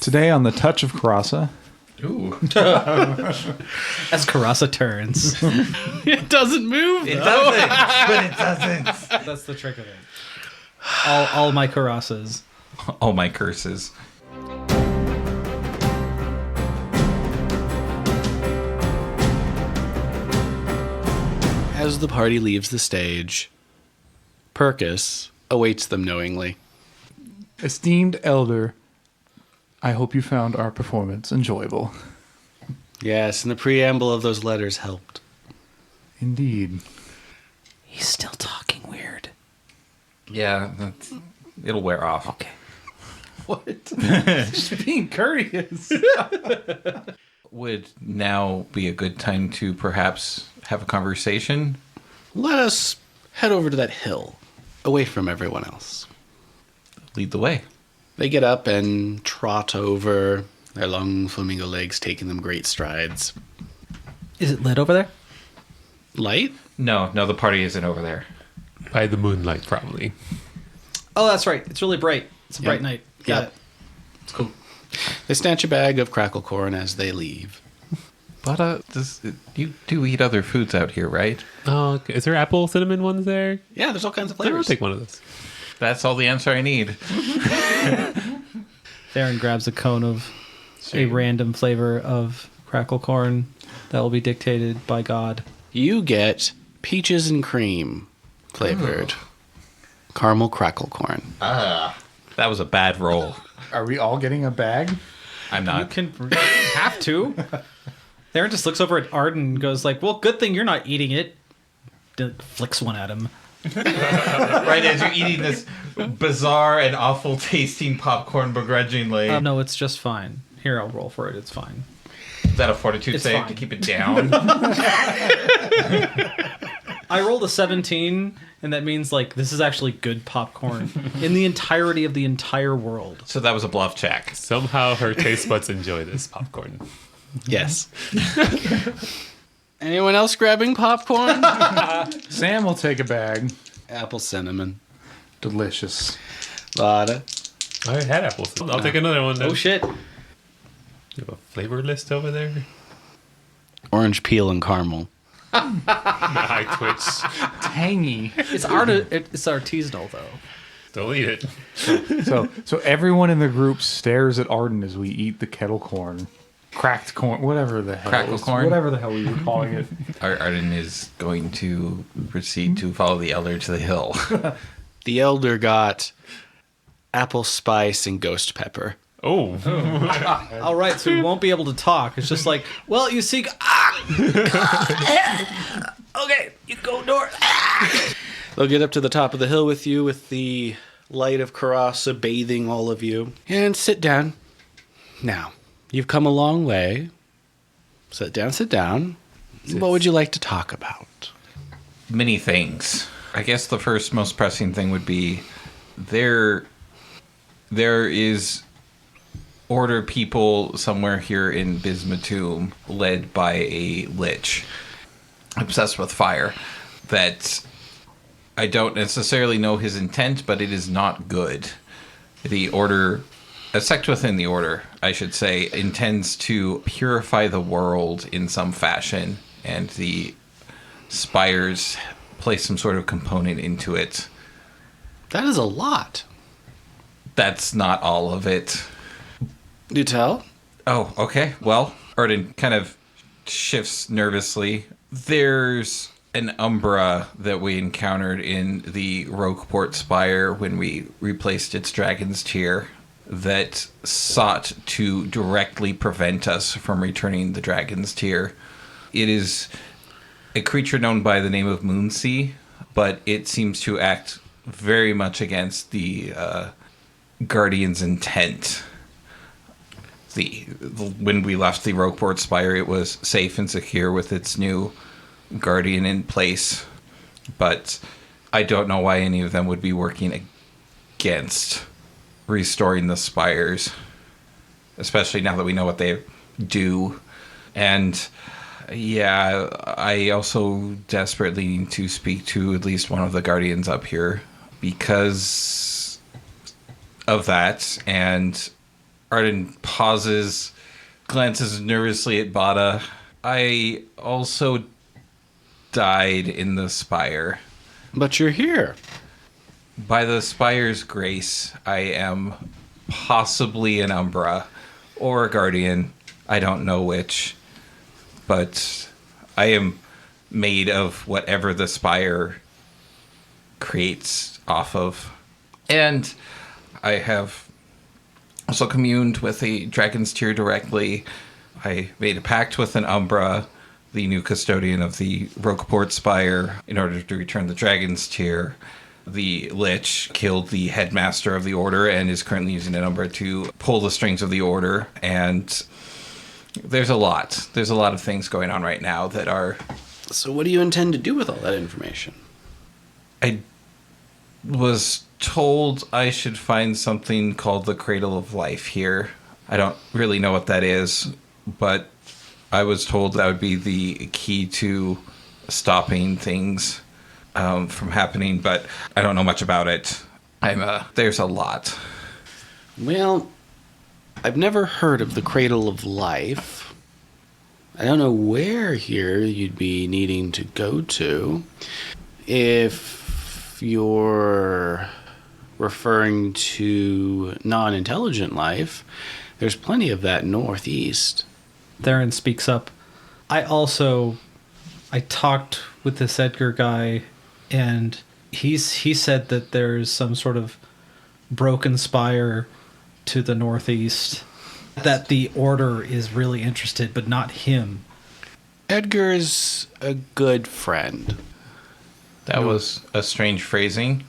Today on the Touch of Coeurasa. Ooh. As Coeurasa turns. It doesn't move. It doesn't, but it doesn't. That's the trick of it. All my Coeurasas. All my curses. As the party leaves the stage, Percus awaits them knowingly. Esteemed Elder, I hope you found our performance enjoyable. Yes, and the preamble of those letters helped. Indeed. He's still talking weird. Yeah, it'll wear off. Okay. What? Just being courteous. Would now be a good time to perhaps have a conversation? Let us head over to that hill, away from everyone else. Lead the way. They get up and trot over, their long flamingo legs taking them great strides. Is it lit over there? Light? No, the party isn't over there. By the moonlight, probably. Oh, that's right. It's really bright. It's a bright night. Got it. It's cool. They snatch a bag of crackle corn as they leave. Bata, you do eat other foods out here, right? Oh, okay. Is there apple cinnamon ones there? Yeah, there's all kinds of I'll flavors. take one of those. That's all the answer I need. Therrin grabs a cone of a random flavor of crackle corn that will be dictated by God. You get peaches and cream flavored caramel crackle corn. That was a bad roll. Are we all getting a bag? I'm You not. can have to. Therrin just looks over at Arden and goes like, well, good thing you're not eating it. Flicks one at him. Right as you're eating this bizarre and awful tasting popcorn begrudgingly. No, it's just fine. Here, I'll roll for it. It's fine. Is that a fortitude It's save fine. to keep it down? I rolled a 17, and that means, like, this is actually good popcorn in the entirety of the entire world. So that was a bluff check. Somehow her taste buds enjoy this popcorn. Yes. Anyone else grabbing popcorn? Sam will take a bag. Apple cinnamon. Delicious. Bata. I had apples. I'll take another one then. Oh, shit. You have a flavor list over there? Orange peel and caramel. I twitch. Tangy. It's artisanal, though. Don't eat it. So everyone in the group stares at Arden as we eat the kettle corn. Cracked corn, whatever the hell. Crackle corn? Whatever the hell we were calling it. Arden is going to proceed to follow the elder to the hill. The elder got apple spice and ghost pepper. Oh. All right, so we won't be able to talk. It's just like, well, you see... okay, you go north. They'll get up to the top of the hill with you with the light of Coeurasa bathing all of you. And sit down. Now, you've come a long way. Sit down, sit down. What would you like to talk about? Many things. I guess the first most pressing thing would be there is order people somewhere here in Bisemutum led by a lich obsessed with fire that I don't necessarily know his intent, but it is not good. The order, a sect within the order, I should say, intends to purify the world in some fashion, and the spires place some sort of component into it. That is a lot. That's not all of it. Do tell? Oh, okay. Well, Arden kind of shifts nervously. There's an umbra that we encountered in the Rogueport Spire when we replaced its dragon's tear that sought to directly prevent us from returning the dragon's tear. It is a creature known by the name of Moonsea, but it seems to act very much against the Guardian's intent. When we left the Rogueport Spire, it was safe and secure with its new Guardian in place, but I don't know why any of them would be working against restoring the spires, especially now that we know what they do. And yeah, I also desperately need to speak to at least one of the Guardians up here because of that, and Arden pauses, glances nervously at Bata. I also died in the spire. But you're here. By the spire's grace, I am possibly an Umbra or a Guardian. I don't know which. But I am made of whatever the spire creates off of. And I have also communed with a dragon's tear directly. I made a pact with an Umbra, the new custodian of the Roqueport Spire, in order to return the dragon's tear. The Lich killed the headmaster of the order and is currently using an Umbra to pull the strings of the order. And there's a lot. There's a lot of things going on right now that are... So what do you intend to do with all that information? I was told I should find something called the Cradle of Life here. I don't really know what that is, but I was told that would be the key to stopping things from happening, but I don't know much about it. There's a lot. Well, I've never heard of the Cradle of Life. I don't know where here you'd be needing to go to. If you're referring to non-intelligent life, there's plenty of that northeast. Therrin speaks up. I talked with this Edgar guy, and he said that there's some sort of broken spire to the northeast, that the Order is really interested, but not him. Edgar's a good friend. That was a strange phrasing.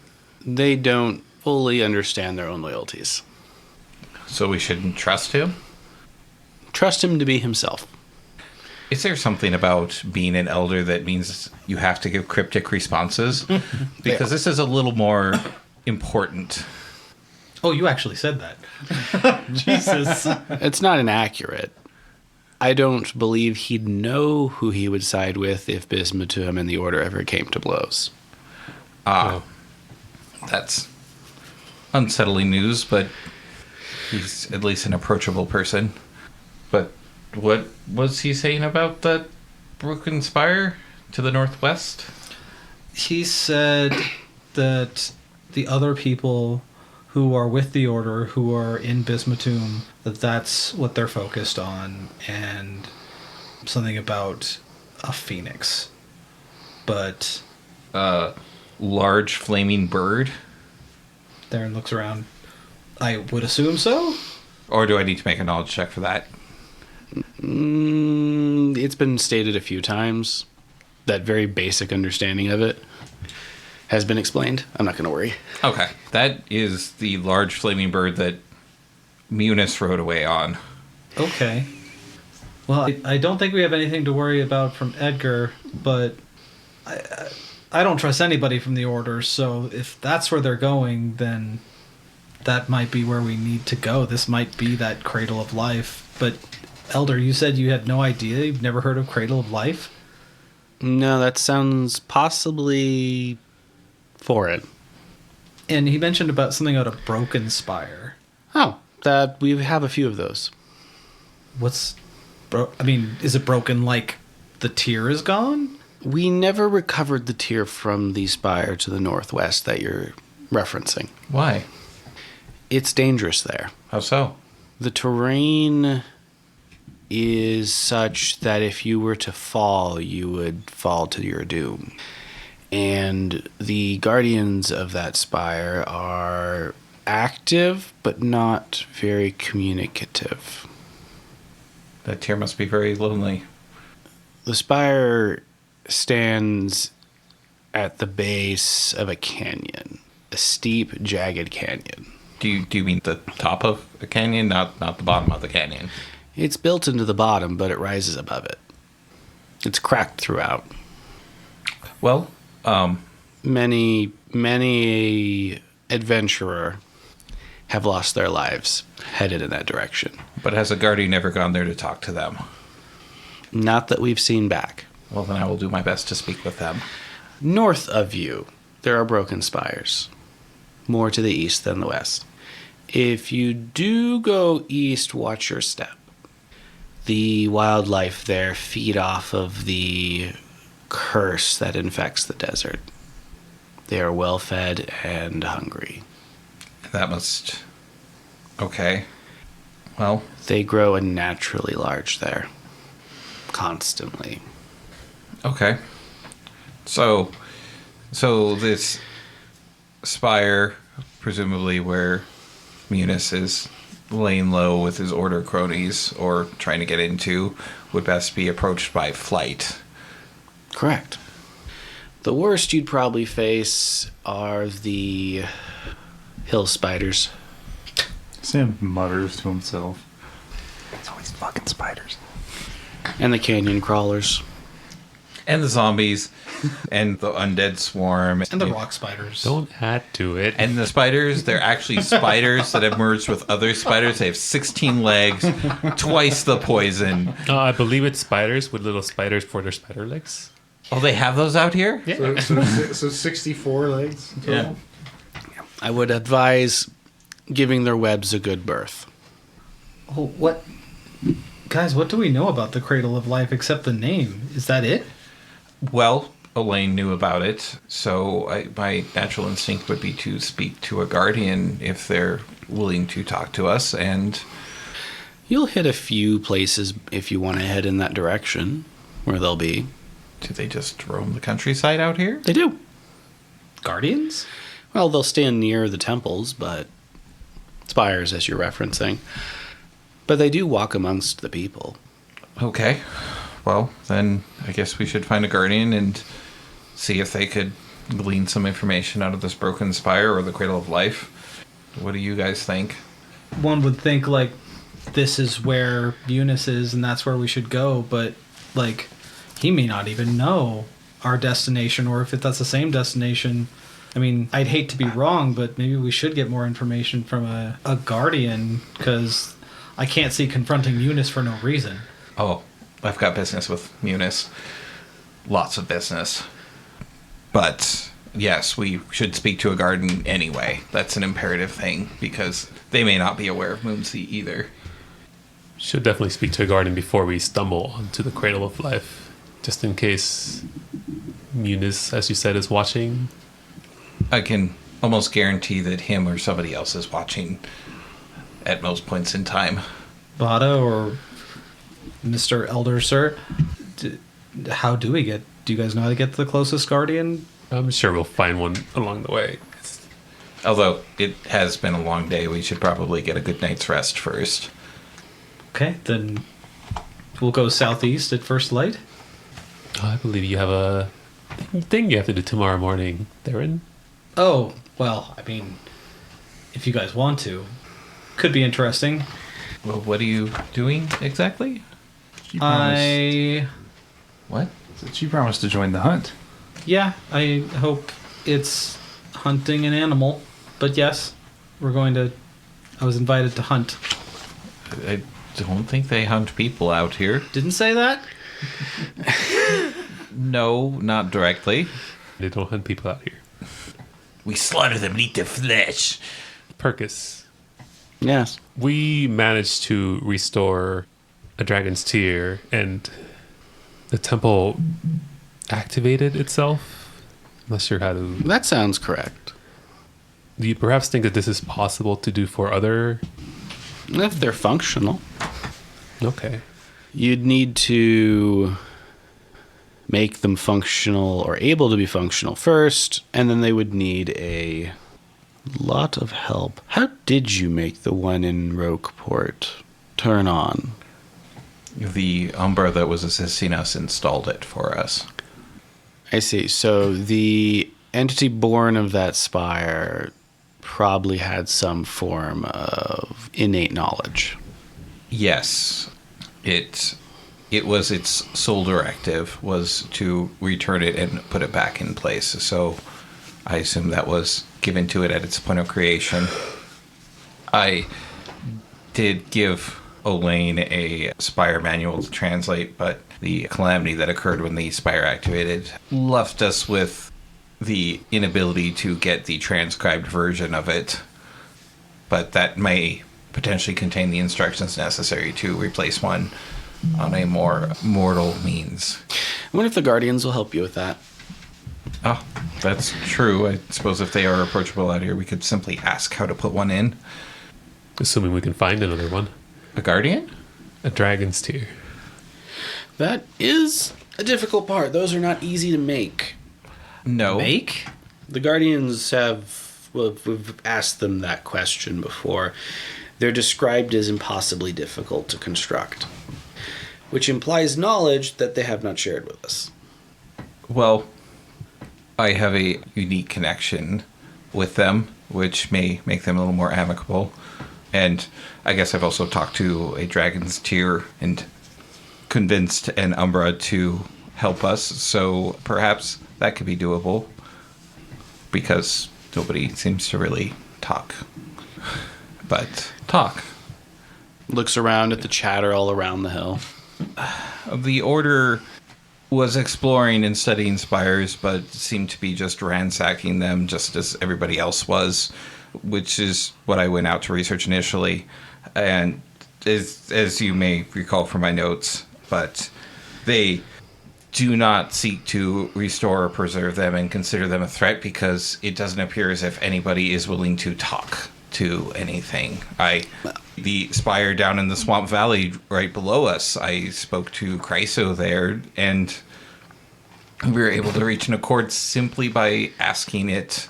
They don't fully understand their own loyalties. So we shouldn't trust him? Trust him to be himself. Is there something about being an elder that means you have to give cryptic responses? Because this is a little more important. Oh, you actually said that. Jesus. It's not inaccurate. I don't believe he'd know who he would side with if Bisemutum and the Order ever came to blows. That's unsettling news, but he's at least an approachable person. But what was he saying about that broken spire to the northwest? He said that the other people who are with the Order, who are in Bisemutum, that's what they're focused on, and something about a phoenix. But... large flaming bird? Therrin looks around. I would assume so? Or do I need to make a knowledge check for that? It's been stated a few times. That very basic understanding of it has been explained. I'm not going to worry. Okay. That is the large flaming bird that Munis rode away on. Okay. Well, I don't think we have anything to worry about from Edgar, but I don't trust anybody from the Order, so if that's where they're going, then that might be where we need to go. This might be that Cradle of Life. But, Elder, you said you had no idea? You've never heard of Cradle of Life? No, that sounds possibly foreign. And he mentioned about something about a broken spire. Oh, that we have a few of those. Is it broken like the tear is gone? We never recovered the tear from the spire to the northwest that you're referencing. Why? It's dangerous there. How so? The terrain is such that if you were to fall, you would fall to your doom. And the guardians of that spire are active, but not very communicative. That tear must be very lonely. The spire stands at the base of a canyon, a steep, jagged canyon. Do you mean the top of a canyon, not the bottom of the canyon? It's built into the bottom, but it rises above it. It's cracked throughout. Well, Many adventurer have lost their lives headed in that direction. but has a guardian ever gone there to talk to them? Not that we've seen back. Well, then I will do my best to speak with them. North of you, there are broken spires. More to the east than the west. If you do go east, watch your step. The wildlife there feed off of the curse that infects the desert. They are well fed and hungry. That must... Okay. Well, They grow unnaturally large there. Constantly. okay. So this spire, presumably where Munis is laying low with his order cronies or trying to get into, would best be approached by flight. Correct. The worst you'd probably face are the hill spiders. Sam mutters to himself. It's always fucking spiders. And the canyon crawlers. And the zombies, and the undead swarm. And the rock spiders. Don't add to it. And the spiders, they're actually spiders that have merged with other spiders. They have 16 legs, twice the poison. I believe it's spiders with little spiders for their spider legs. Oh, they have those out here? Yeah. So 64 legs total? Yeah. I would advise giving their webs a good birth. Oh, what? Guys, what do we know about the Cradle of Life except the name? Is that it? Well, Elaine knew about it, so my natural instinct would be to speak to a guardian if they're willing to talk to us, and... You'll hit a few places if you want to head in that direction, where they'll be. Do they just roam the countryside out here? They do. Guardians? Well, they'll stand near the temples, but spires, as you're referencing. But they do walk amongst the people. Okay. Well, then I guess we should find a guardian and see if they could glean some information out of this broken spire or the Cradle of Life. What do you guys think? One would think, like, this is where Eunice is and that's where we should go, but, like, he may not even know our destination or if that's the same destination. I mean, I'd hate to be wrong, but maybe we should get more information from a guardian, because I can't see confronting Eunice for no reason. Oh, I've got business with Munis. Lots of business. But, yes, we should speak to a guardian anyway. That's an imperative thing, because they may not be aware of Moonsea either. Should definitely speak to a guardian before we stumble onto the Cradle of Life, just in case Munis, as you said, is watching. I can almost guarantee that him or somebody else is watching at most points in time. Bata or Mr. Elder, sir, how do we get... Do you guys know how to get to the closest guardian? I'm sure we'll find one along the way. Although it has been a long day, we should probably get a good night's rest first. Okay, then we'll go southeast at first light. I believe you have a thing you have to do tomorrow morning, Therrin. Oh, well, I mean, if you guys want to. Could be interesting. Well, what are you doing exactly? She promised, What? she promised to join the hunt. Yeah, I hope it's hunting an animal. But yes, we're going to... I was invited to hunt. I don't think they hunt people out here. Didn't say that? No, not directly. They don't hunt people out here. We slaughter them and eat their flesh. Percus, Yes. we managed to restore a dragon's tear, and the temple activated itself. I'm not sure how to... That sounds correct. Do you perhaps think that this is possible to do for other... If they're functional. Okay. You'd need to make them functional or able to be functional first, and then they would need a lot of help. How did you make the one in Roqueport turn on? The Umbra that was assisting us installed it for us. I see. So the entity born of that spire probably had some form of innate knowledge. Yes. It was its sole directive was to return it and put it back in place. So I assume that was given to it at its point of creation. I did give Elaine a Spire manual to translate, but the calamity that occurred when the Spire activated left us with the inability to get the transcribed version of it. but that may potentially contain the instructions necessary to replace one on a more mortal means. I wonder if the Guardians will help you with that. Oh, that's true. I suppose if they are approachable out here, we could simply ask how to put one in. Assuming we can find another one. A guardian? A dragon's tear. That is a difficult part. Those are not easy to make. No. Make? The Guardians have... Well, we've asked them that question before. They're described as impossibly difficult to construct, which implies knowledge that they have not shared with us. Well, I have a unique connection with them, which may make them a little more amicable. And I guess I've also talked to a dragon's tear and convinced an Umbra to help us. So perhaps that could be doable, because nobody seems to really talk. But talk. Looks around at the chatter all around the hill. The Order was exploring and studying spires, but seemed to be just ransacking them just as everybody else was, which is what I went out to research initially. And as you may recall from my notes, but they do not seek to restore or preserve them and consider them a threat, because it doesn't appear as if anybody is willing to talk to anything. The spire down in the Swamp Valley right below us, I spoke to Chryso there, and we were able to reach an accord simply by asking it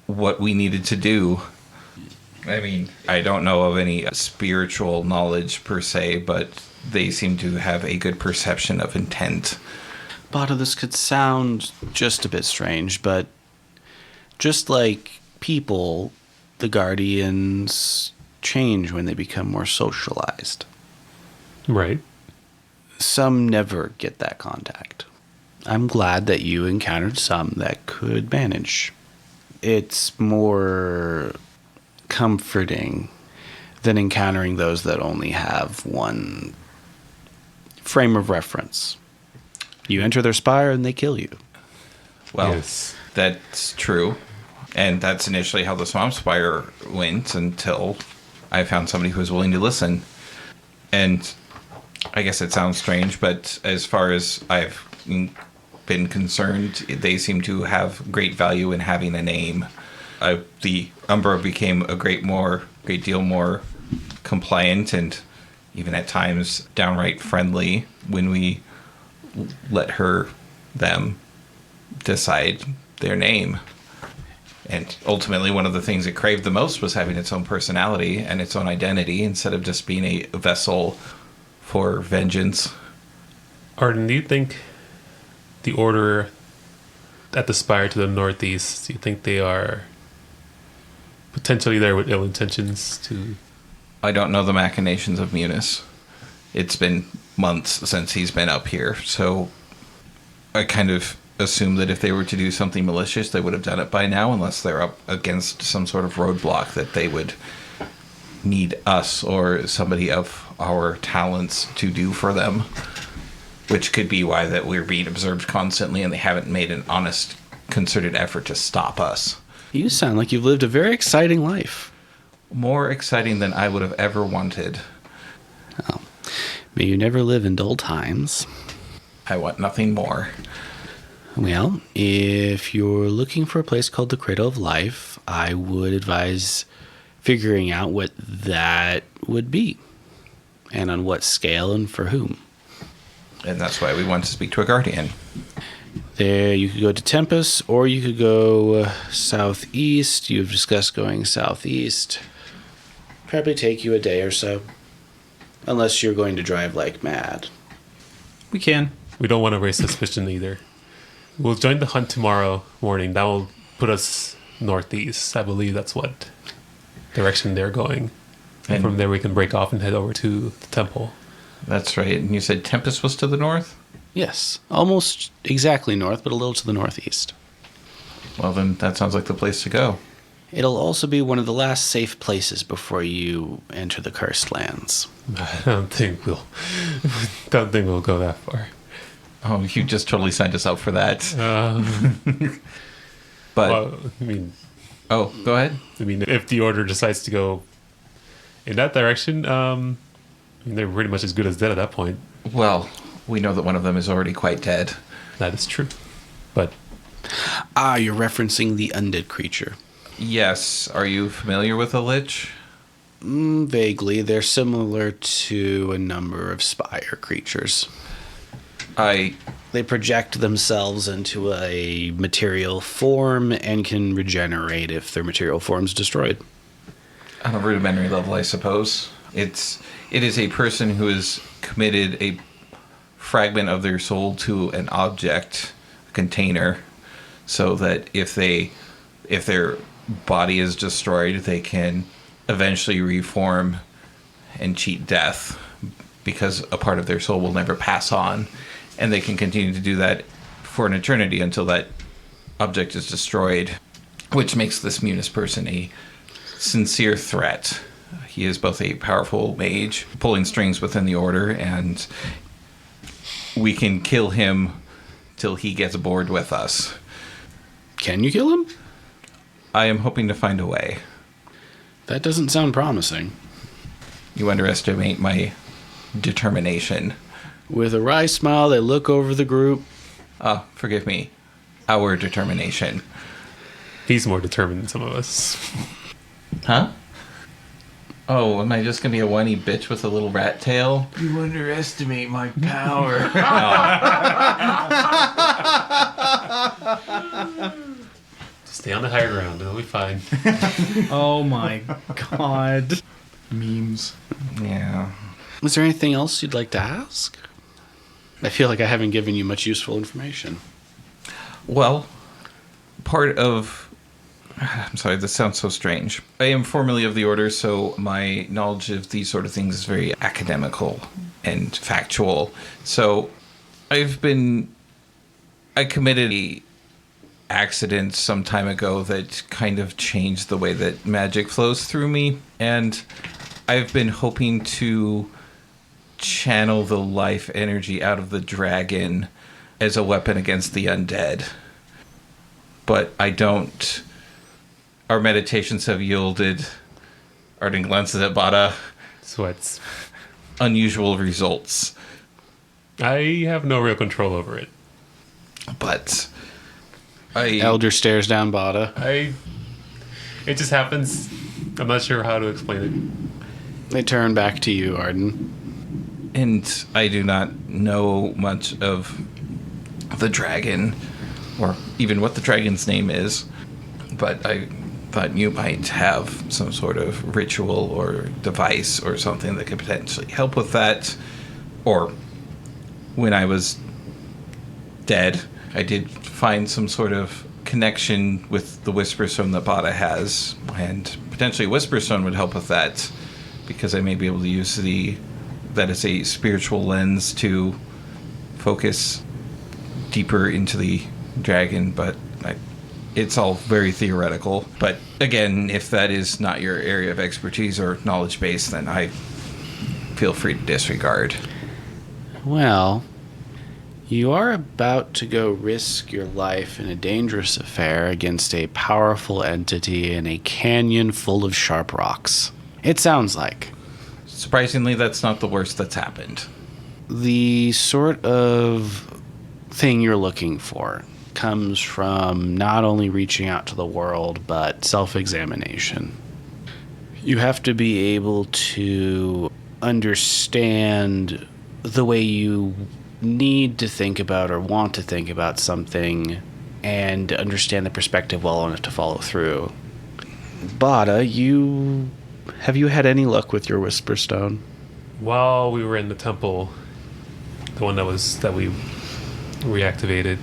what we needed to do. I mean, I don't know of any spiritual knowledge per se, but they seem to have a good perception of intent. Bata, this could sound just a bit strange, but just like people, the Guardians change when they become more socialized. Right. Some never get that contact. I'm glad that you encountered some that could manage. It's more comforting than encountering those that only have one frame of reference. You enter their spire and they kill you. Well, Yes. that's true. And that's initially how the Swamp Spire went, until I found somebody who was willing to listen. And I guess it sounds strange, but as far as I've been concerned, they seem to have great value in having a name. The Umbra became a great deal more compliant, and even at times downright friendly when we let them decide their name. And ultimately, one of the things it craved the most was having its own personality and its own identity, instead of just being a vessel for vengeance. Arden, do you think the Order at the spire to the northeast, do you think they are potentially there with ill intentions to... I don't know the machinations of Munis. It's been months since he's been up here, so I kind of assume that if they were to do something malicious, they would have done it by now, unless they're up against some sort of roadblock that they would need us or somebody of our talents to do for them, which could be why that we're being observed constantly and they haven't made an honest, concerted effort to stop us. You sound like you've lived a very exciting life. More exciting than I would have ever wanted. Oh, may you never live in dull times. I want nothing more. Well, if you're looking for a place called the Cradle of Life, I would advise figuring out what that would be, and on what scale and for whom. And that's why we want to speak to a guardian. There, you could go to Tempest, or you could go southeast. You've discussed going southeast. Probably take you a day or so, unless you're going to drive like mad. We can. We don't want to raise suspicion either. We'll join the hunt tomorrow morning. That will put us northeast. I believe that's what direction they're going. And from there we can break off and head over to the temple. That's right. And you said Tempest was to the north? Yes, almost exactly north, but a little to the northeast. Well, then that sounds like the place to go. It'll also be one of the last safe places before you enter the Cursed Lands. I don't think we'll go that far. Oh, you just totally signed us up for that. But Well, I mean, Oh, go ahead. I mean, if the order decides to go in that direction, I mean, they're pretty much as good as dead at that point. Well, we know that one of them is already quite dead. That is true. But You're referencing the undead creature. Yes. Are you familiar with a lich? Vaguely. They're similar to a number of spire creatures. They project themselves into a material form and can regenerate if their material form is destroyed. On a rudimentary level, I suppose. It is a person who has committed a fragment of their soul to an object, a container, so that if their body is destroyed, they can eventually reform and cheat death, because a part of their soul will never pass on, and they can continue to do that for an eternity until that object is destroyed, which makes this Munis person a sincere threat. He is both a powerful mage, pulling strings within the order, and we can kill him till he gets bored with us. Can you kill him? I am hoping to find a way. That doesn't sound promising. You underestimate my determination. With a wry smile, they look over the group. Forgive me. Our determination. he's more determined than some of us. Huh? Oh, am I just gonna be a whiny bitch with a little rat tail? You underestimate my power. Stay on the higher ground. It'll be fine. Oh my god. Memes. Yeah. Is there anything else you'd like to ask? I feel like I haven't given you much useful information. Well, part of... I'm sorry, this sounds so strange. I am formerly of the Order, so my knowledge of these sort of things is very academical and factual. So I committed a accident some time ago that kind of changed the way that magic flows through me, and I've been hoping to channel the life energy out of the dragon as a weapon against the undead. But I don't... Our meditations have yielded, Arden glances at Bata, Sweats. unusual results. I have no real control over it. But Elder stares down Bata. It just happens. I'm not sure how to explain it. They turn back to you, Arden. And I do not know much of the dragon, or even what the dragon's name is, but I thought you might have some sort of ritual or device or something that could potentially help with that. Or when I was dead, I did find some sort of connection with the Whisperstone that Bata has, and potentially Whisperstone would help with that, because I may be able to use that as a spiritual lens to focus deeper into the dragon, but it's all very theoretical. But again, if that is not your area of expertise or knowledge base, then I feel free to disregard. Well, you are about to go risk your life in a dangerous affair against a powerful entity in a canyon full of sharp rocks. It sounds like. Surprisingly, that's not the worst that's happened. The sort of thing you're looking for comes from not only reaching out to the world, but self-examination. You have to be able to understand the way you need to think about or want to think about something, and understand the perspective well enough to follow through. Bata, have you had any luck with your Whisperstone? While we were in the temple, the one that we reactivated,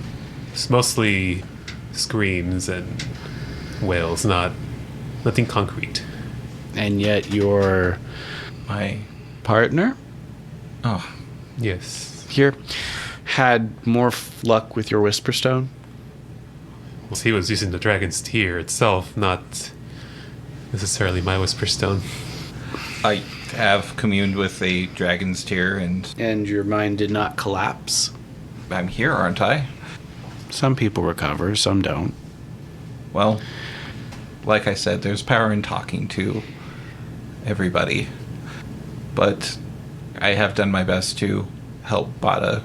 it's mostly screams and wails, nothing concrete. And yet your My partner Yes. here had more luck with your Whisperstone? Well, he was using the dragon's tear itself, not necessarily my Whisperstone. I have communed with a dragon's tear, And your mind did not collapse? I'm here, aren't I? Some people recover, some don't. Well, like I said, there's power in talking to everybody. But I have done my best to help Bata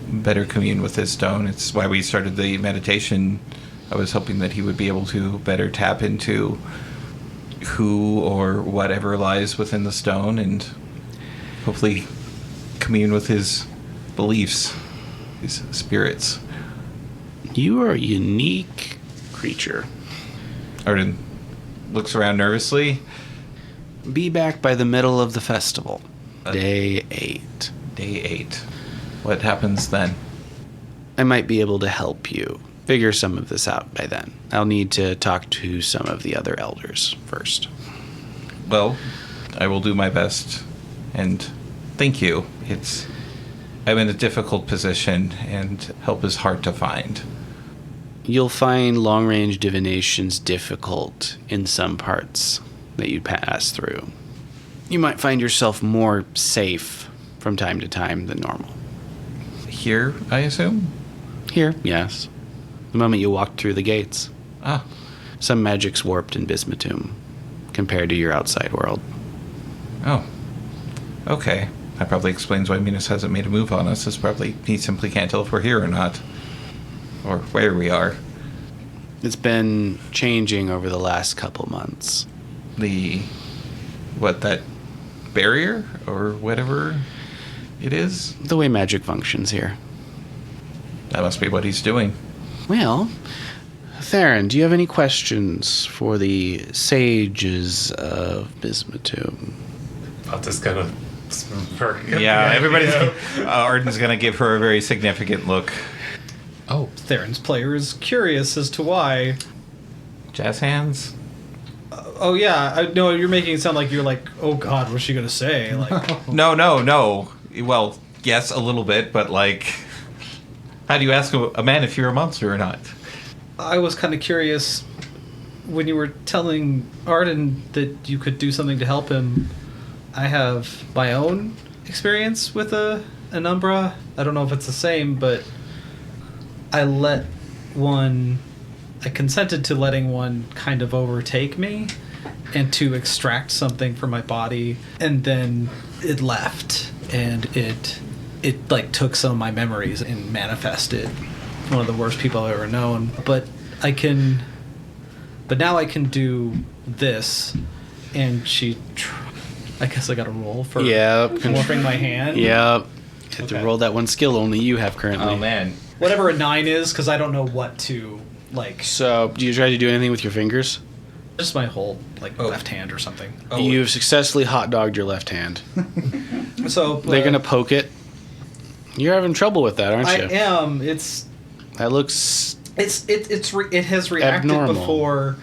better commune with his stone. It's why we started the meditation. I was hoping that he would be able to better tap into who or whatever lies within the stone and hopefully commune with his beliefs, his spirits. You are a unique creature. Arden looks around nervously. Be back by the middle of the festival. Day 8. Day 8. What happens then? I might be able to help you figure some of this out by then. I'll need to talk to some of the other elders first. Well, I will do my best, and thank you. I'm in a difficult position, and help is hard to find. You'll find long-range divinations difficult in some parts that you pass through. You might find yourself more safe from time to time than normal. Here, I assume? Here, yes. The moment you walked through the gates. Ah, Some magic's warped in Bisemutum compared to your outside world. oh. Okay. That probably explains why Minas hasn't made a move on us. It's probably he simply can't tell if we're here or not. Or where we are. It's been changing over the last couple months. That barrier? Or whatever it is? The way magic functions here. That must be what he's doing. Well, Therrin, do you have any questions for the sages of Bisemutum? I'll just kind of smirk. Yeah, everybody's... Arden's going to give her a very significant look. Oh, Therrin's player is curious as to why. Jazz hands? Oh yeah, no, you're making it sound like you're like, oh god, what's she gonna say? Like, No. Well, yes, a little bit, but like... How do you ask a man if you're a monster or not? I was kind of curious when you were telling Arden that you could do something to help him. I have my own experience with an Umbra. I don't know if it's the same, but I consented to letting one kind of overtake me and to extract something from my body, and then it left, and it like took some of my memories and manifested one of the worst people I've ever known. But now I can do this, and I guess I got to roll for morphing my hand. Yep. Have Okay. to roll that one skill only you have currently. Oh, man. Whatever a 9 is, because I don't know what to like. So, do you try to do anything with your fingers? Just my whole left hand or something. Oh. You've successfully hot dogged your left hand. So They're gonna poke it. You're having trouble with that, aren't I you? am. That looks It has reacted abnormal. before,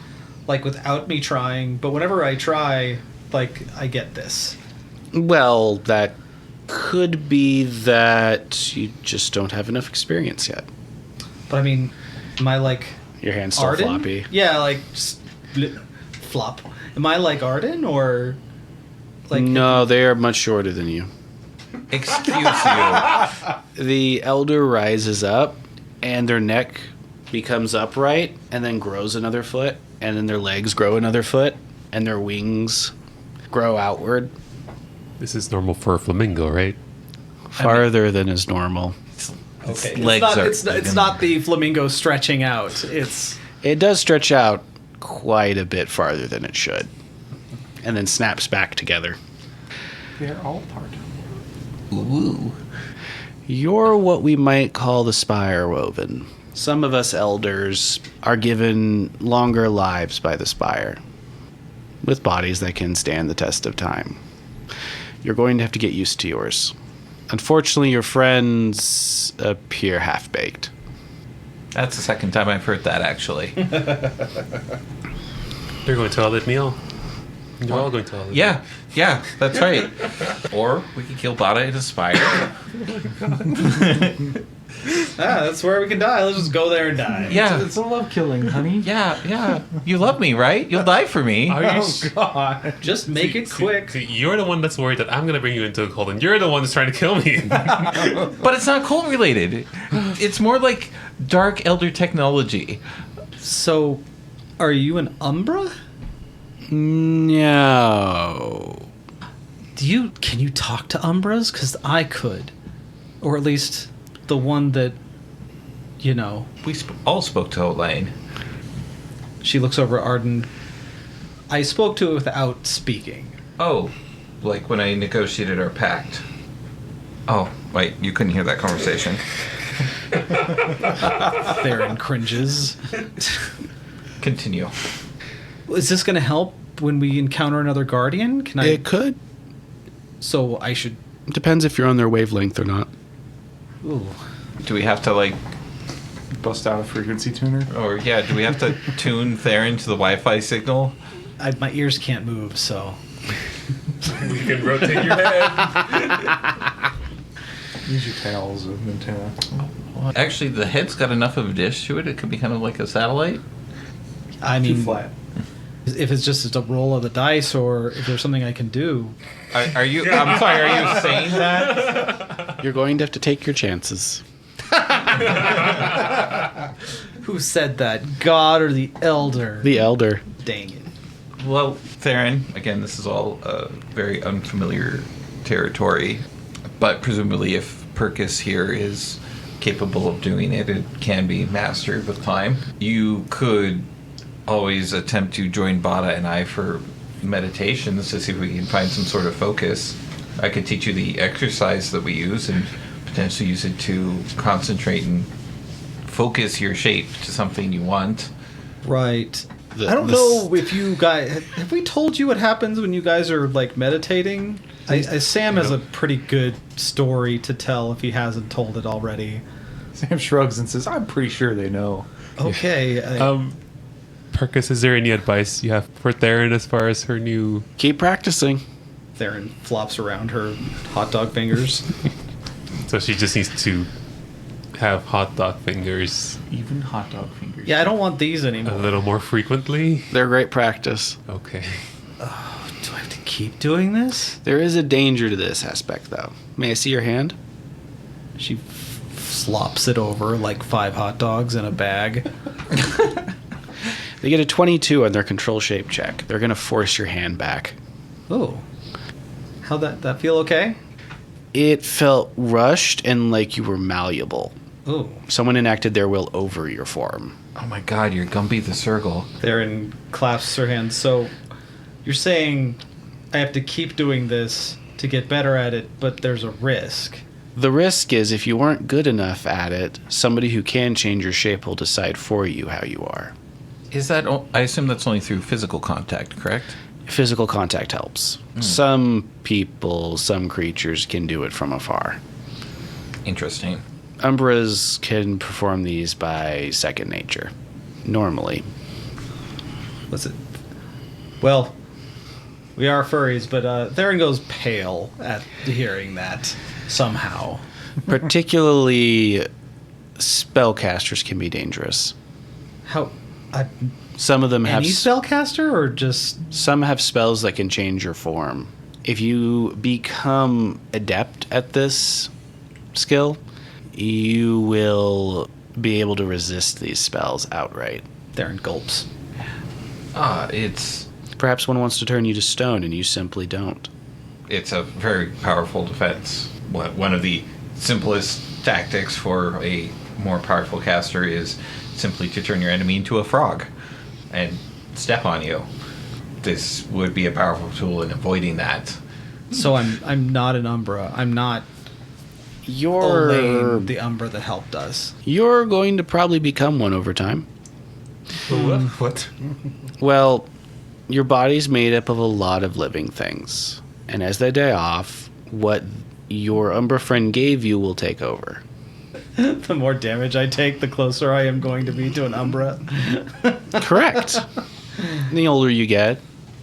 like without me trying. But whenever I try, like I get this. well. That could be that you just don't have enough experience yet. But I mean, am I like Your hand's still Arden? floppy. Yeah, like just flop. Am I like Arden or like? No, they are much shorter than you. Excuse you. The elder rises up, and their neck becomes upright, and then grows another foot, and then their legs grow another foot, and their wings grow outward this is normal for a flamingo, right? farther than is normal. Okay, legs it's not the flamingo stretching out. It does stretch out quite a bit farther than it should, and then snaps back together. They're all part. Ooh. You're what we might call the Spire-Woven. Some of us elders are given longer lives by the Spire, with bodies that can stand the test of time. You're going to have to get used to yours. Unfortunately, your friends appear half-baked. That's the second time I've heard that, actually. You're going to all that meal. You're all going to all that. Yeah, that's right. Or we could kill Bata in a spire. That's where we can die. Let's just go there and die. Yeah, It's a love killing, honey. yeah. You love me, right? You'll die for me. Are you Oh God. Just make it quick. See, you're the one that's worried that I'm going to bring you into a cult, and you're the one that's trying to kill me. But it's not cult related. It's more like dark elder technology. So, Are you an Umbra? No. Can you talk to Umbras? Because I could. Or at least the one that, We all spoke to Elaine. She looks over at Arden. I spoke to it without speaking. Oh, like when I negotiated our pact. Oh, wait, you couldn't hear that conversation. Therrin cringes. Continue. Is this going to help when we encounter another guardian? Can I? It could. So I should. Depends if you're on their wavelength or not. Ooh. Do we have to, like, Bust out a frequency tuner. or yeah, do we have to tune Therrin to the Wi-Fi signal? My ears can't move, so. You can rotate your head. Use your tail as an antenna. Actually, the head's got enough of a dish to it. It could be kind of like a satellite. I mean, Too flat. if it's just a roll of the dice, or if there's something I can do. Are you? I'm sorry. Are you saying that? You're going to have to take your chances. Who said that? God or the Elder? The Elder. Dang it. Well, Therrin, again, this is all very unfamiliar territory, but presumably if Percus here is capable of doing it, it can be mastered with time. You could always attempt to join Bata and I for meditations to see if we can find some sort of focus. I could teach you the exercise that we use and potentially use it to concentrate and focus your shape to something you want. Right. I don't know if you guys have we told you what happens when you guys are like meditating. Sam has a pretty good story to tell if he hasn't told it already. Sam shrugs and says, "I'm pretty sure they know." Okay. Percus, is there any advice you have for Therrin as far as her new... Keep practicing. Therrin flops around her hot dog fingers. So she just needs to have hot dog fingers Even hot dog fingers. Yeah, I don't want these a anymore. little more frequently. They're great practice. Okay. Do I have to keep doing this? There is a danger to this aspect, though. May I see your hand? She slops it over like 5 hot dogs in a bag. They get a 22 on their control shape check. They're going to force your hand back. Oh. How'd that feel okay? It felt rushed and like you were malleable. Oh. Someone enacted their will over your form. Oh my god, you're Gumby the Circle. Therrin clasps her hands. So you're saying I have to keep doing this to get better at it, but there's a risk. The risk is if you aren't good enough at it, somebody who can change your shape will decide for you how you are. Is that? I assume that's only through physical contact, correct? Physical contact helps. Some people, some creatures can do it from afar. Interesting. Umbras can perform these by second nature, normally. What's it? Well, we are furries, but Therrin goes pale at hearing that somehow. Particularly, spellcasters can be dangerous. How? Some of them have Any spellcaster or just? some have spells that can change your form. If you become adept at this skill, you will be able to resist these spells outright. Therrin gulps. It's Perhaps one wants to turn you to stone and you simply don't. a very powerful defense. One of the simplest tactics for a more powerful caster is simply to turn your enemy into a frog and step on you. This would be a powerful tool in avoiding that. So I'm not an Umbra. I'm not You're Elaine, the Umbra that helped us. you're going to probably become one over time. What? Well, your body's made up of a lot of living things. And as they die off, what your Umbra friend gave you will take over. The more damage I take, the closer I am going to be to an Umbra. Correct. The older you get,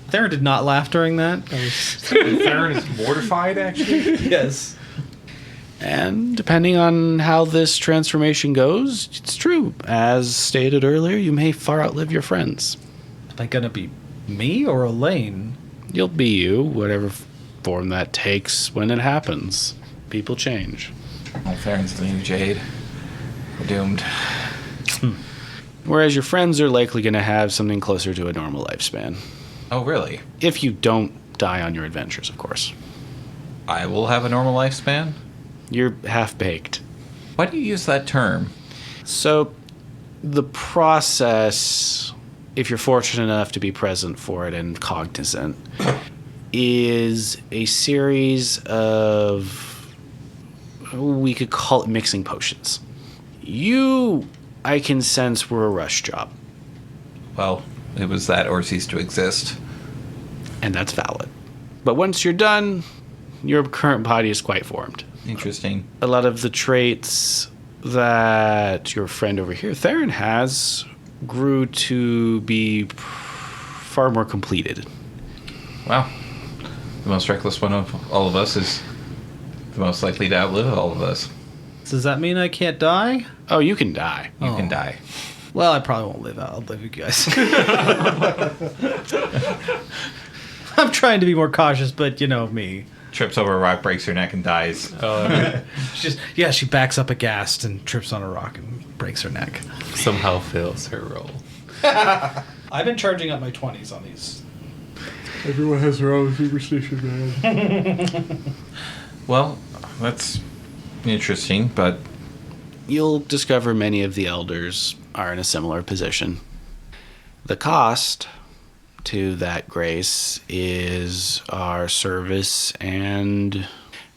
Therrin did not laugh during that. Therrin is mortified, actually. Yes. and depending on how this transformation goes, it's true. As stated earlier, you may far outlive your friends. Am I gonna be me or Elaine? You'll be you, whatever form that takes when it happens. People change. Well, Therrin's the new Jade. We're doomed. Whereas your friends are likely going to have something closer to a normal lifespan. Oh, really? If you don't die on your adventures, of course. I will have a normal lifespan? You're half-baked. Why do you use that term? So, the process, if you're fortunate enough to be present for it and cognizant, is a series of, we could call it mixing potions. You, I can sense, were a rush job. Well, it was that or ceased to exist. And that's valid. But once you're done, your current body is quite formed. Interesting. A lot of the traits that your friend over here, Therrin, has grew to be far more completed. Wow. The most reckless one of all of us is the most likely to outlive all of us. Does that mean I can't die? Oh, you can die. You can die. Well, I probably won't live out. I'll live you guys. I'm trying to be more cautious, but you know me. Trips over a rock, breaks her neck, and dies. She backs up aghast and trips on a rock and breaks her neck. Somehow fails her roll. I've been charging up my 20s on these. Everyone has their own superstition, man. Well, that's interesting, but You'll discover many of the elders are in a similar position. The cost to that grace is our service and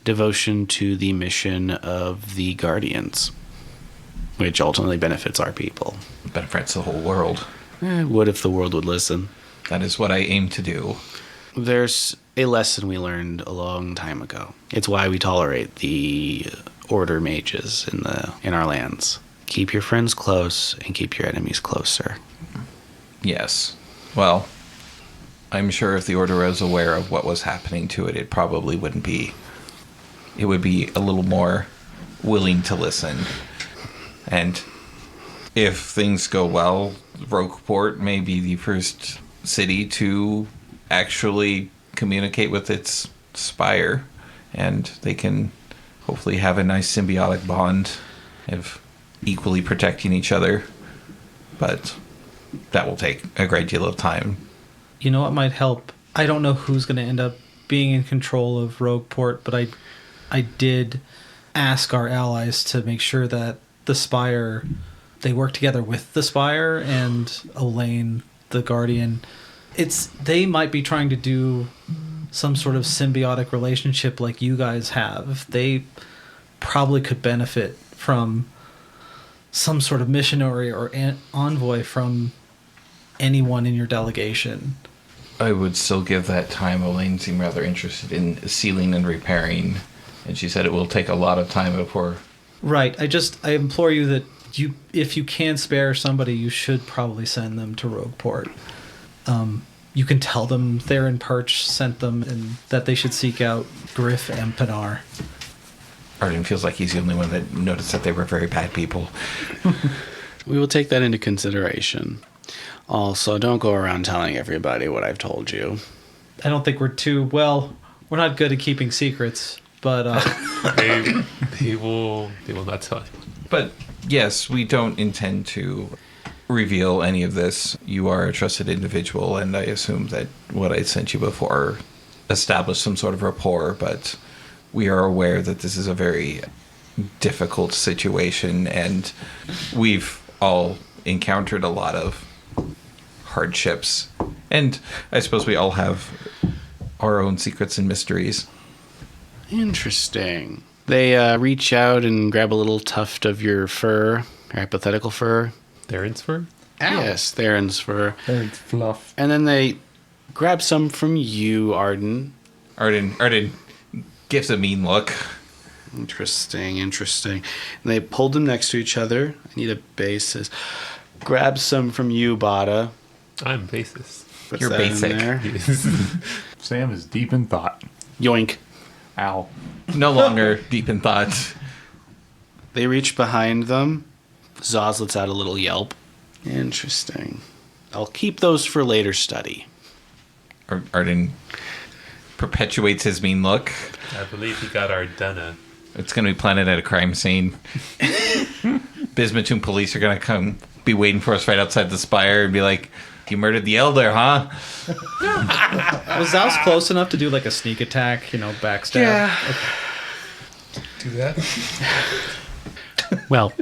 devotion to the mission of the Guardians, which ultimately benefits our people. benefits the whole world. What if the world would listen? That is what I aim to do. There's a lesson we learned a long time ago. It's why we tolerate the order mages in our lands. Keep your friends close and keep your enemies closer. Yes. Well, I'm sure if the Order was aware of what was happening to it, it probably wouldn't be. It would be a little more willing to listen. And if things go well, Rogueport may be the first city to actually communicate with its spire, and they can hopefully have a nice symbiotic bond of equally protecting each other. But that will take a great deal of time. You know what might help? I don't know who's going to end up being in control of Rogueport, but I did ask our allies to make sure that the Spire, they work together with the Spire and Elaine, the Guardian. They might be trying to do some sort of symbiotic relationship like you guys have. They probably could benefit from some sort of missionary or envoy from anyone in your delegation. I would still give that time. Elaine seemed rather interested in sealing and repairing, and she said it will take a lot of time before... Right. I implore you that if you can spare somebody, you should probably send them to Rogueport. You can tell them Therrin Perch sent them and that they should seek out Griff and Pinar. Arden feels like he's the only one that noticed that they were very bad people. We will take that into consideration. Also, don't go around telling everybody what I've told you. I don't think we're not good at keeping secrets, but They will not tell you. But yes, we don't intend to reveal any of this. You are a trusted individual, and I assume that what I sent you before established some sort of rapport, but we are aware that this is a very difficult situation, and we've all encountered a lot of hardships. And I suppose we all have our own secrets and mysteries. Interesting. They reach out and grab a little tuft of your fur, your hypothetical fur. Therrin's fur? Yes, Therrin's fur. Therrin's fluff. And then they grab some from you, Arden. Arden gives a mean look. Interesting. And they pulled them next to each other. I need a basis. Grab some from you, Bata. I'm basis. Puts You're that in basic. there. Sam is deep in thought. Yoink. Ow. No longer deep in thought. They reach behind them. Zaus lets out a little yelp. Interesting. I'll keep those for later study. Arden perpetuates his mean look. I believe he got our Dunna. It's going to be planted at a crime scene. Bisemutum police are going to come be waiting for us right outside the spire and be like, "You murdered the elder, huh?" Was Zaus close enough to do like a sneak attack, backstab? Yeah. Okay. Do that. Well,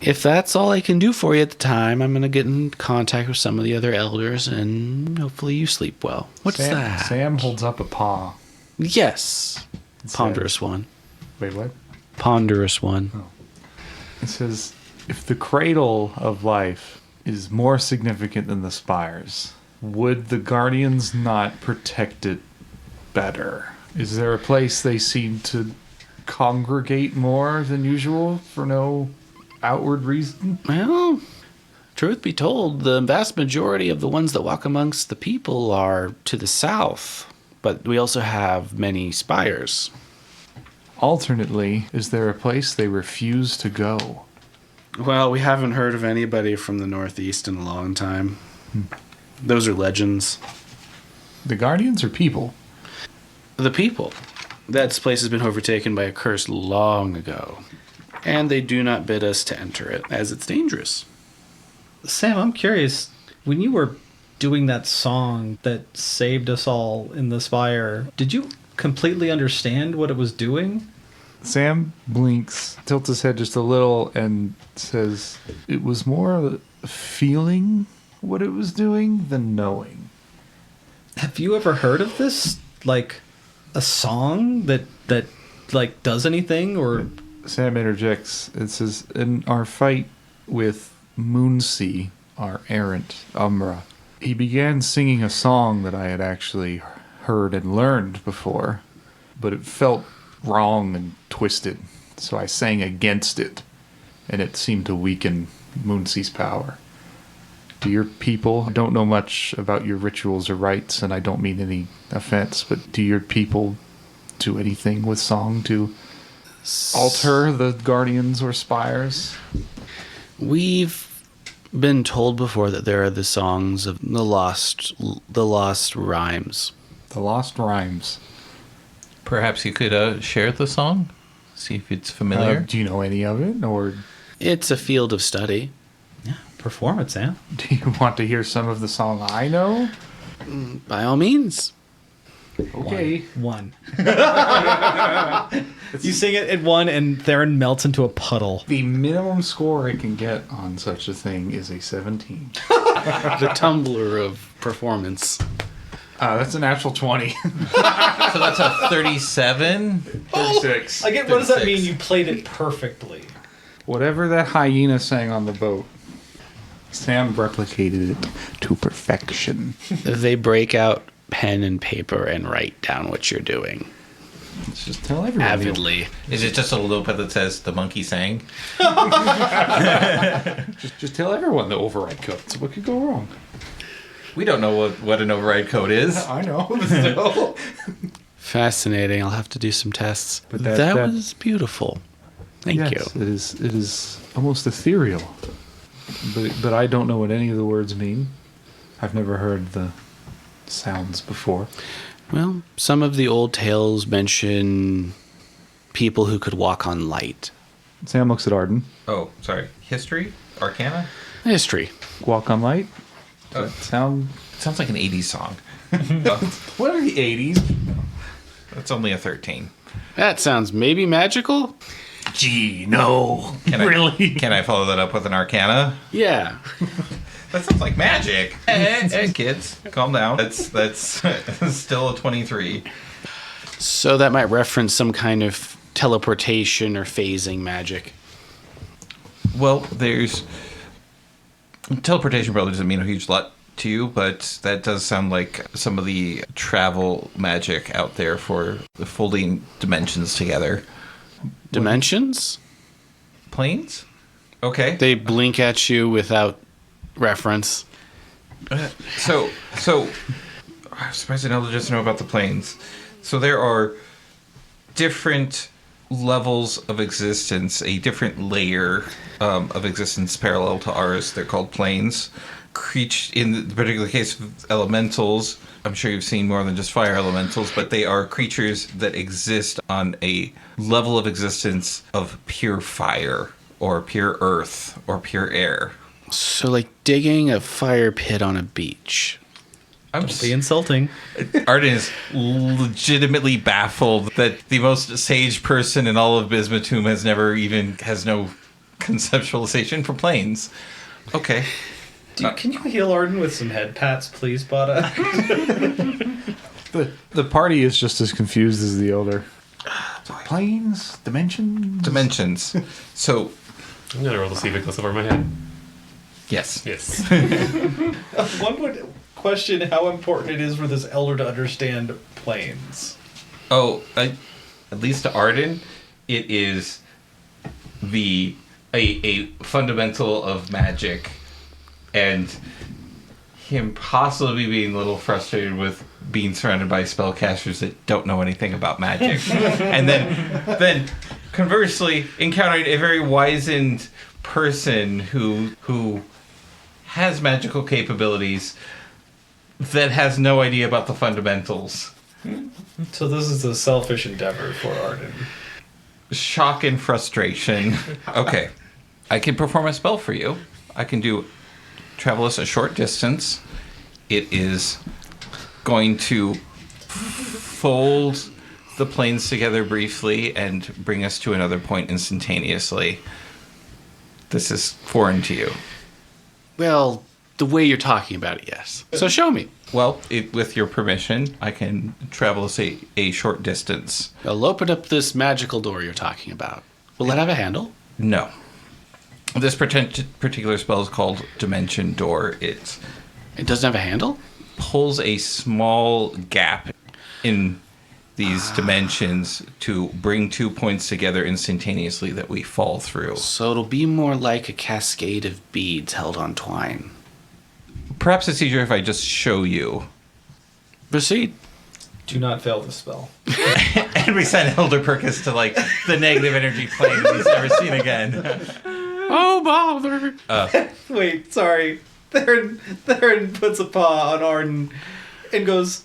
if that's all I can do for you at the time, I'm going to get in contact with some of the other elders, and hopefully you sleep well. What's that? Sam holds up a paw. Yes. It Ponderous one. Wait, what? Ponderous one. It says, if the cradle of life is more significant than the spires, would the guardians not protect it better? Is there a place they seem to congregate more than usual for no outward reason? Well, truth be told, the vast majority of the ones that walk amongst the people are to the south, but we also have many spires. Alternately, is there a place they refuse to go? Well, we haven't heard of anybody from the northeast in a long time. Those are legends. The guardians or people? The people. That place has been overtaken by a curse long ago, and they do not bid us to enter it, as it's dangerous. Sam, I'm curious. When you were doing that song that saved us all in the spire, did you completely understand what it was doing? Sam blinks, tilts his head just a little, and says, it was more feeling what it was doing than knowing. Have you ever heard of this? Like a song that like does anything or Sam interjects and says, in our fight with Moonsea, our errant Umbra, he began singing a song that I had actually heard and learned before, but it felt wrong and twisted, so I sang against it, and it seemed to weaken Moonsea's power. Do your people, I don't know much about your rituals or rites, and I don't mean any offense, but do your people do anything with song to alter the guardians or spires? We've been told before that there are the songs of the lost rhymes. The lost rhymes. Perhaps you could share the song, see if it's familiar. Do you know any of it, or It's a field of study. perform it, Sam? do you want to hear some of the song I know? By all means. Okay. One. You sing it at one, and Therrin melts into a puddle. The minimum score I can get on such a thing is a 17. The tumbler of performance. That's an actual 20. So that's a 37. 36. What does that 36. mean? You played it perfectly. Whatever that hyena sang on the boat, Sam replicated it to perfection. They break out pen and paper and write down what you're doing. Let's just tell everyone. Avidly. Is it just a little bit that says the monkey sang? Just tell everyone the override code. So what could go wrong? We don't know what an override code is. I know. But still. Fascinating. I'll have to do some tests. But But that- that was beautiful. Thank you. It is almost ethereal. But I don't know what any of the words mean. I've never heard the sounds before. Well, some of the old tales mention people who could walk on light. Sam looks at Arden. Oh, sorry. History? Arcana? History. Walk on light. Does that sound? It sounds like an 80s song. What are the 80s? That's only a 13. That sounds maybe magical? Gee, no. Can Really? Can I follow that up with an Arcana? Yeah. That sounds like magic. Hey, kids, calm down. That's still a 23. So that might reference some kind of teleportation or phasing magic. Well, there's teleportation probably doesn't mean a huge lot to you, but that does sound like some of the travel magic out there for the folding dimensions together. Dimensions? Planes? Okay. They blink at you without reference. So I'm surprised I know just know about the planes. So there are different levels of existence, a different layer of existence parallel to ours. They're called planes. In the particular case of elementals, I'm sure you've seen more than just fire elementals, but they are creatures that exist on a level of existence of pure fire or pure earth or pure air. So, like digging a fire pit on a beach. I'm Be insulting. Arden is legitimately baffled that the most sage person in all of Bisemutum has no conceptualization for planes. Okay. Can you heal Arden with some head pats, please, Bata? The party is just as confused as the elder. Planes? Dimensions? So, I'm gonna roll to see if it goes over my head. yes. Yes. One would question how important it is for this elder to understand planes. Oh, at least to Arden, it is a fundamental of magic, and him possibly being a little frustrated with being surrounded by spellcasters that don't know anything about magic, and then conversely encountering a very wizened person who has magical capabilities that has no idea about the fundamentals. So this is a selfish endeavor for Arden. Shock and frustration. Okay. I can perform a spell for you. I can travel us a short distance. It is going to fold the planes together briefly and bring us to another point instantaneously. This is foreign to you. Well, the way you're talking about it, yes. So show me. Well, with your permission, I can travel us a short distance. I'll open up this magical door you're talking about. Will it have a handle? No. This particular spell is called Dimension Door. It It doesn't have a handle? pulls a small gap in these dimensions to bring 2 points together instantaneously that we fall through. So it'll be more like a cascade of beads held on twine. Perhaps it's easier if I just show you. Proceed. Do not fail the spell. And we send Elder Percus to, like, the negative energy plane that he's never seen again. Oh, bother. Wait, sorry. Therrin puts a paw on Arden and goes,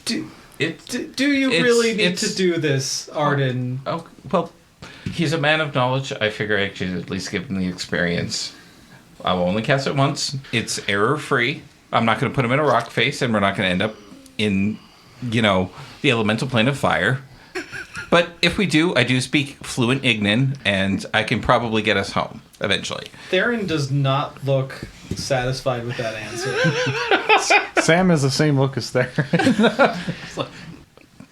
Do you really need to do this, Arden? Oh, well, he's a man of knowledge. I figure I should at least give him the experience. I will only cast it once. It's error-free. I'm not going to put him in a rock face, and we're not going to end up in, the elemental plane of fire. But if we do, I do speak fluent Ignan, and I can probably get us home eventually. Therrin does not look satisfied with that answer. Sam has the same look as there.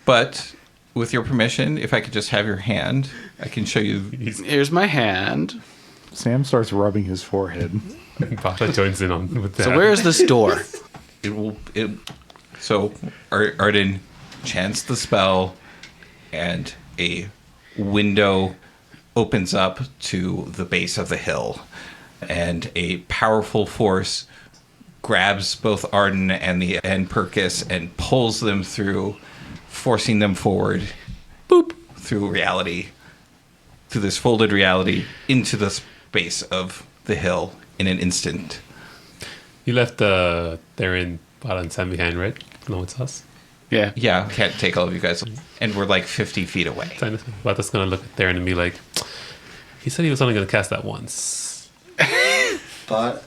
But with your permission, if I could just have your hand, I can show you. Here's my hand. Sam starts rubbing his forehead. Bata joins in on with that. So where's this door? So Arden chants the spell, and a window opens up to the base of the hill, and a powerful force grabs both Arden and Percus and pulls them through, forcing them forward, boop, through this folded reality into the space of the hill in an instant. You left Therrin, Bata, and Sam behind, right? No, it's us. Yeah. Yeah, can't take all of you guys, and we're like 50 feet away. Bata's gonna look at Therrin and be like, he said he was only gonna cast that once. But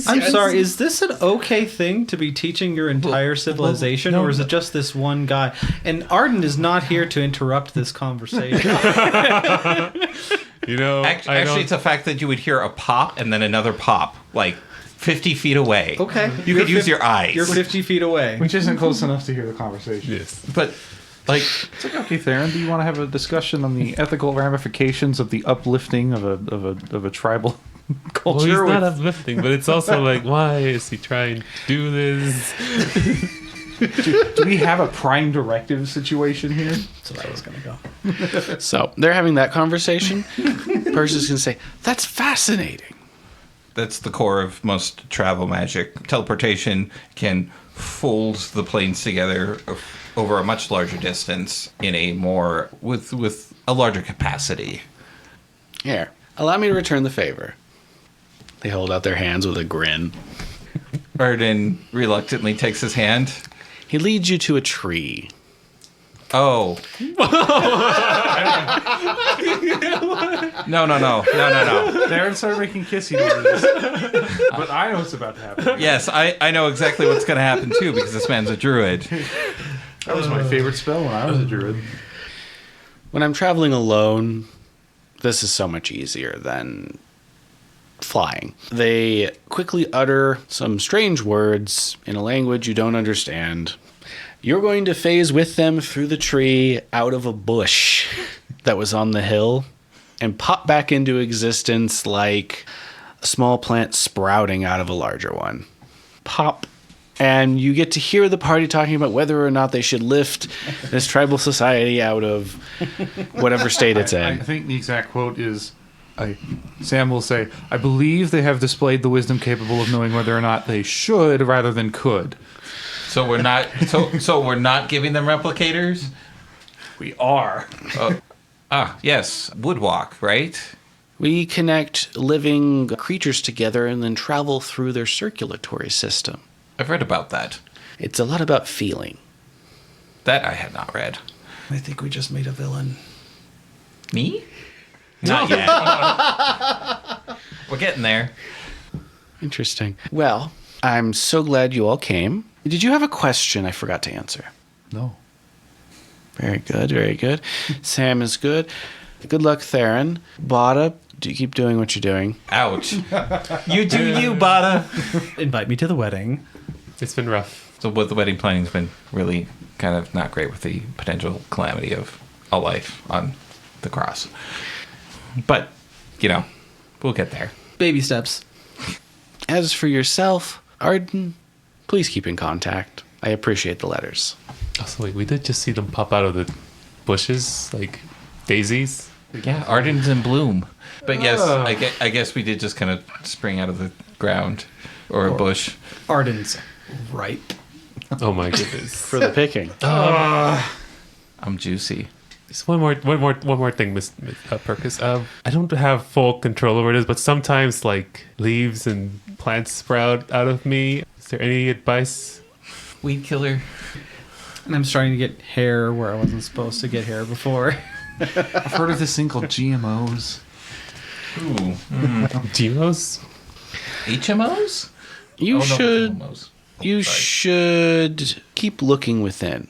I'm sorry, is this an okay thing to be teaching your entire civilization, or is it just this one guy? And Arden is not here to interrupt this conversation. Actually, it's a fact that you would hear a pop and then another pop, like 50 feet away. Okay. You could use your eyes. You're 50 feet away. Which isn't close enough to hear the conversation. Yes. But, like... It's like, okay, Therrin, do you want to have a discussion on the ethical ramifications of the uplifting of a tribal culture? Well, he's not uplifting, but it's also like, why is he trying to do this? Do we have a prime directive situation here? So that was going to go. So they're having that conversation. Percy's going to say, that's fascinating. That's the core of most travel magic. Teleportation can fold the planes together over a much larger distance in a more... with a larger capacity. Here, allow me to return the favor. They hold out their hands with a grin. Arden reluctantly takes his hand. He leads you to a tree. Oh. No. Therrin started making kissy noises. But I know what's about to happen. Yes, I know exactly what's going to happen too because this man's a druid. That was my favorite spell when I was a druid. When I'm traveling alone, this is so much easier than flying. They quickly utter some strange words in a language you don't understand. You're going to phase with them through the tree out of a bush that was on the hill and pop back into existence like a small plant sprouting out of a larger one. Pop. And you get to hear the party talking about whether or not they should lift this tribal society out of whatever state it's in. I think the exact quote is, Sam will say, I believe they have displayed the wisdom capable of knowing whether or not they should rather than could. So we're not. So we're not giving them replicators. We are. Yes, woodwalk, right? We connect living creatures together and then travel through their circulatory system. I've read about that. It's a lot about feeling. That I had not read. I think we just made a villain. Me? Not yet. We're getting there. Interesting. Well, I'm so glad you all came. Did you have a question I forgot to answer? No. Very good, very good. Sam is good. Good luck, Therrin. Bata, do you keep doing what you're doing? Ouch. You do you, Bata. Invite me to the wedding. It's been rough. So what the wedding planning's been really kind of not great with the potential calamity of a life on the cross. But, we'll get there. Baby steps. As for yourself, Arden, please keep in contact. I appreciate the letters. Also, wait, we did just see them pop out of the bushes, like daisies. Yeah, Arden's in bloom. But yes, I guess we did just kind of spring out of the ground or a bush. Arden's ripe. Oh my goodness. For the picking. I'm juicy. Just one more thing, Miss Percus. I don't have full control over this, but sometimes like leaves and plants sprout out of me. Is there any advice? Weed killer. And I'm starting to get hair where I wasn't supposed to get hair before. I've heard of this thing called GMOs. Ooh. GMOs? HMOs? You should keep looking within.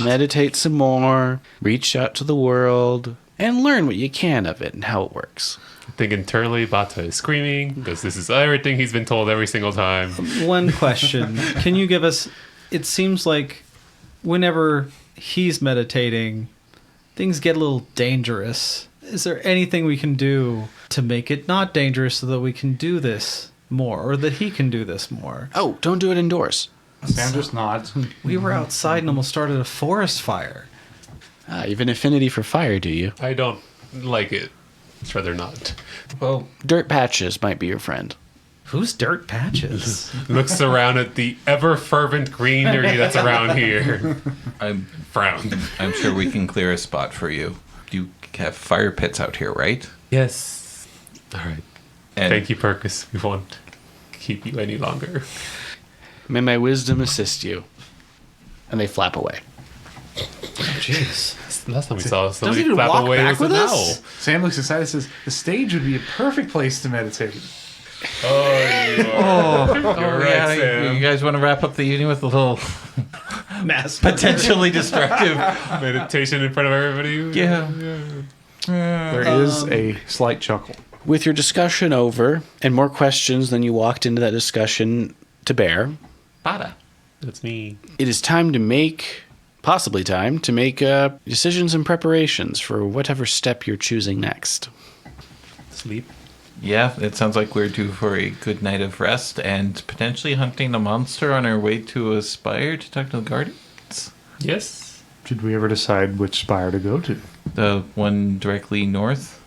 Meditate some more, reach out to the world, and learn what you can of it and how it works. I think internally Bata is screaming because this is everything he's been told every single time. One question. Can you give us... It seems like whenever he's meditating, things get a little dangerous. Is there anything we can do to make it not dangerous so that we can do this more, or that he can do this more? Oh, don't do it indoors. Sam just nods. We were outside and almost started a forest fire. You have an affinity for fire, do you? I don't like it. I'd rather not. Well, Dirt patches might be your friend. Who's Dirt Patches? Looks around at the ever fervent greenery that's around here. I'm Frowned. I'm sure we can clear a spot for you. You have fire pits out here, right? Yes. All right. And Thank you, Percus. We won't keep you any longer. May my wisdom assist you. And they flap away. Jeez. Last time we saw somebody even flap walk away back was an with owl. us? Sam looks excited and says, the stage would be a perfect place to meditate. You're right, yeah, Sam. you guys want to wrap up the evening with a little Mass. potentially destructive? Meditation in front of everybody. Yeah. There is a slight chuckle. With your discussion over, and more questions than you walked into that discussion to bear, Bata. That's me. it is time to make, possibly time, to make decisions and preparations for whatever step you're choosing next. Sleep. Yeah, it sounds like we're due for a good night of rest and potentially hunting a monster on our way to a spire to talk to the guardians. Yes. Did we ever decide which spire to go to? The one directly north?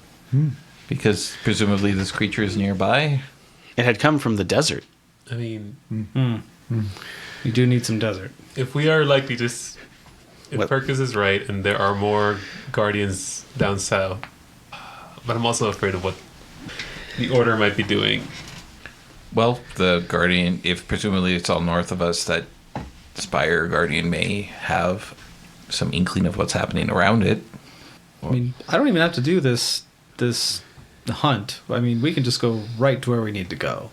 Because presumably this creature is nearby. It had come from the desert. I mean, You do need some desert. if we are likely just... If What? Percus is right and there are more guardians down south, but I'm also afraid of what the Order might be doing. Well, the guardian, if presumably it's all north of us, that spire guardian may have some inkling of what's happening around it. I mean, I don't even have to do this hunt. I mean, we can just go right to where we need to go.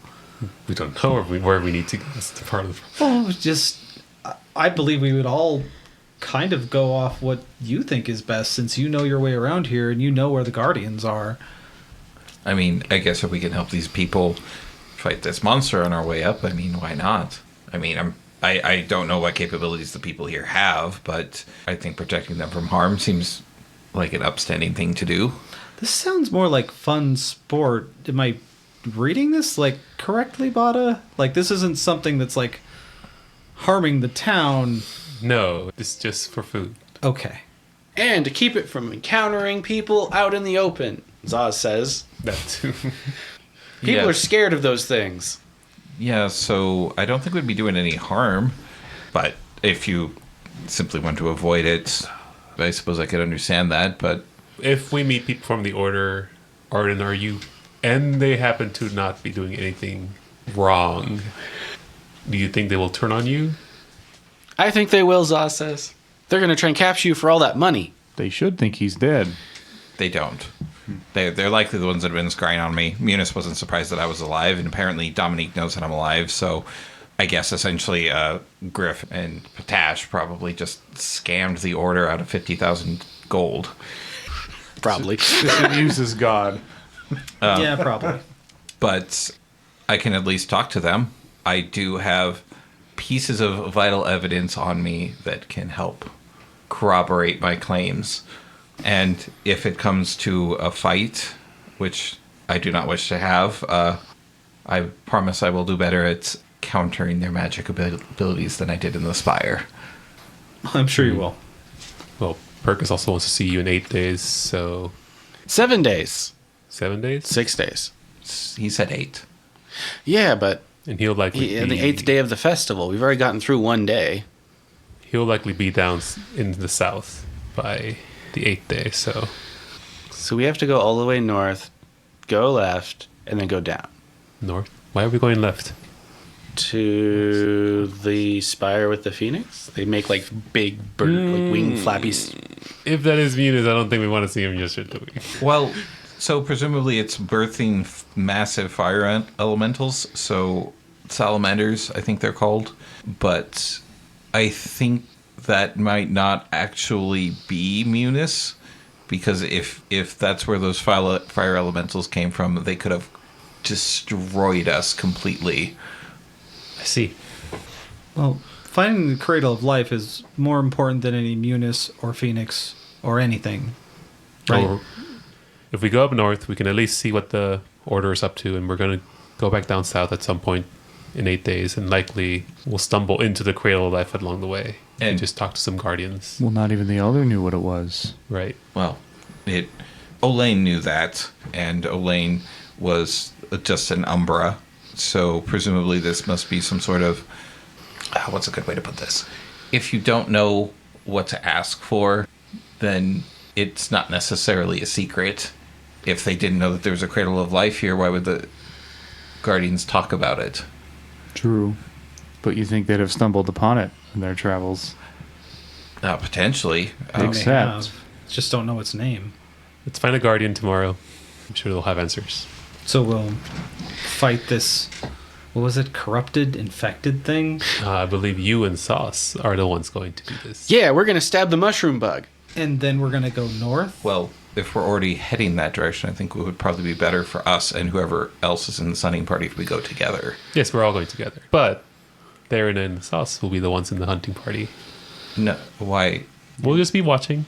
We don't know where we need to go. That's the part of the Well, I believe we would all kind of go off what you think is best, since you know your way around here and you know where the Guardians are. I mean, I guess if we can help these people fight this monster on our way up, I mean, why not? I mean, I don't know what capabilities the people here have, but I think protecting them from harm seems like an upstanding thing to do. This sounds more like fun sport. Am I reading this correctly, Bata? This isn't something that's harming the town. No, it's just for food. Okay. And to keep it from encountering people out in the open, Zaus says. That too. People Yeah. are scared of those things. Yeah, so I don't think we'd be doing any harm, but if you simply want to avoid it, I suppose I could understand that, but If we meet people from the Order, Arden, are you, and they happen to not be doing anything wrong, do you think they will turn on you? I think they will, Zaus says. They're going to try and capture you for all that money. They should think he's dead. they don't. They're likely the ones that have been scrying on me. Munis wasn't surprised that I was alive, and apparently Dominique knows that I'm alive, so I guess essentially Griff and Patash probably just scammed the Order out of 50,000 gold. Probably. Just amuses God. Yeah, probably. But I can at least talk to them. I do have pieces of vital evidence on me that can help corroborate my claims. And if it comes to a fight, which I do not wish to have, I promise I will do better at countering their magic abilities than I did in the Spire. I'm sure you will. Well, Percus also wants to see you in 8 days, so 7 days. 7 days? 6 days. He said 8. Yeah, but And he'll likely on the be, 8th day of the festival, we've already gotten through 1 day. he'll likely be down in the south by the 8th day, so So we have to go all the way north, go left, and then go down north. Why are we going left? to the spire with the phoenix. They make like big bird, like wing flappies. If that is Munis, I don't think we want to see him just yet, do we? Well, so presumably it's birthing massive fire elementals, so salamanders, I think they're called. But I think that might not actually be Munis, because if that's where those fire elementals came from, they could have destroyed us completely. I see. Well, finding the Cradle of Life is more important than any Munis or Phoenix or anything. Right. Or if we go up north, we can at least see what the Order is up to, and we're going to go back down south at some point in 8 days, and likely we'll stumble into the Cradle of Life along the way and And- just talk to some guardians. Well, not even the Elder knew what it was. Right. Well, Olaine knew that, and Olaine was just an Umbra, so presumably this must be some sort of... what's a good way to put this? If you don't know what to ask for, then it's not necessarily a secret. If they didn't know that there was a Cradle of Life here, why would the Guardians talk about it? True. But you think they'd have stumbled upon it in their travels? Potentially. They may Except- have, just don't know its name. Let's find a guardian tomorrow. I'm sure they'll have answers. So we'll fight this, what was it, corrupted, infected thing? I believe you and Sauce are the ones going to do this. Yeah, we're gonna stab the mushroom bug. And then we're going to go north? Well, if we're already heading that direction, I think it would probably be better for us and whoever else is in the sunning party if we go together. Yes, we're all going together. But Therrin and Zaus will be the ones in the hunting party. No, why? We'll just be watching.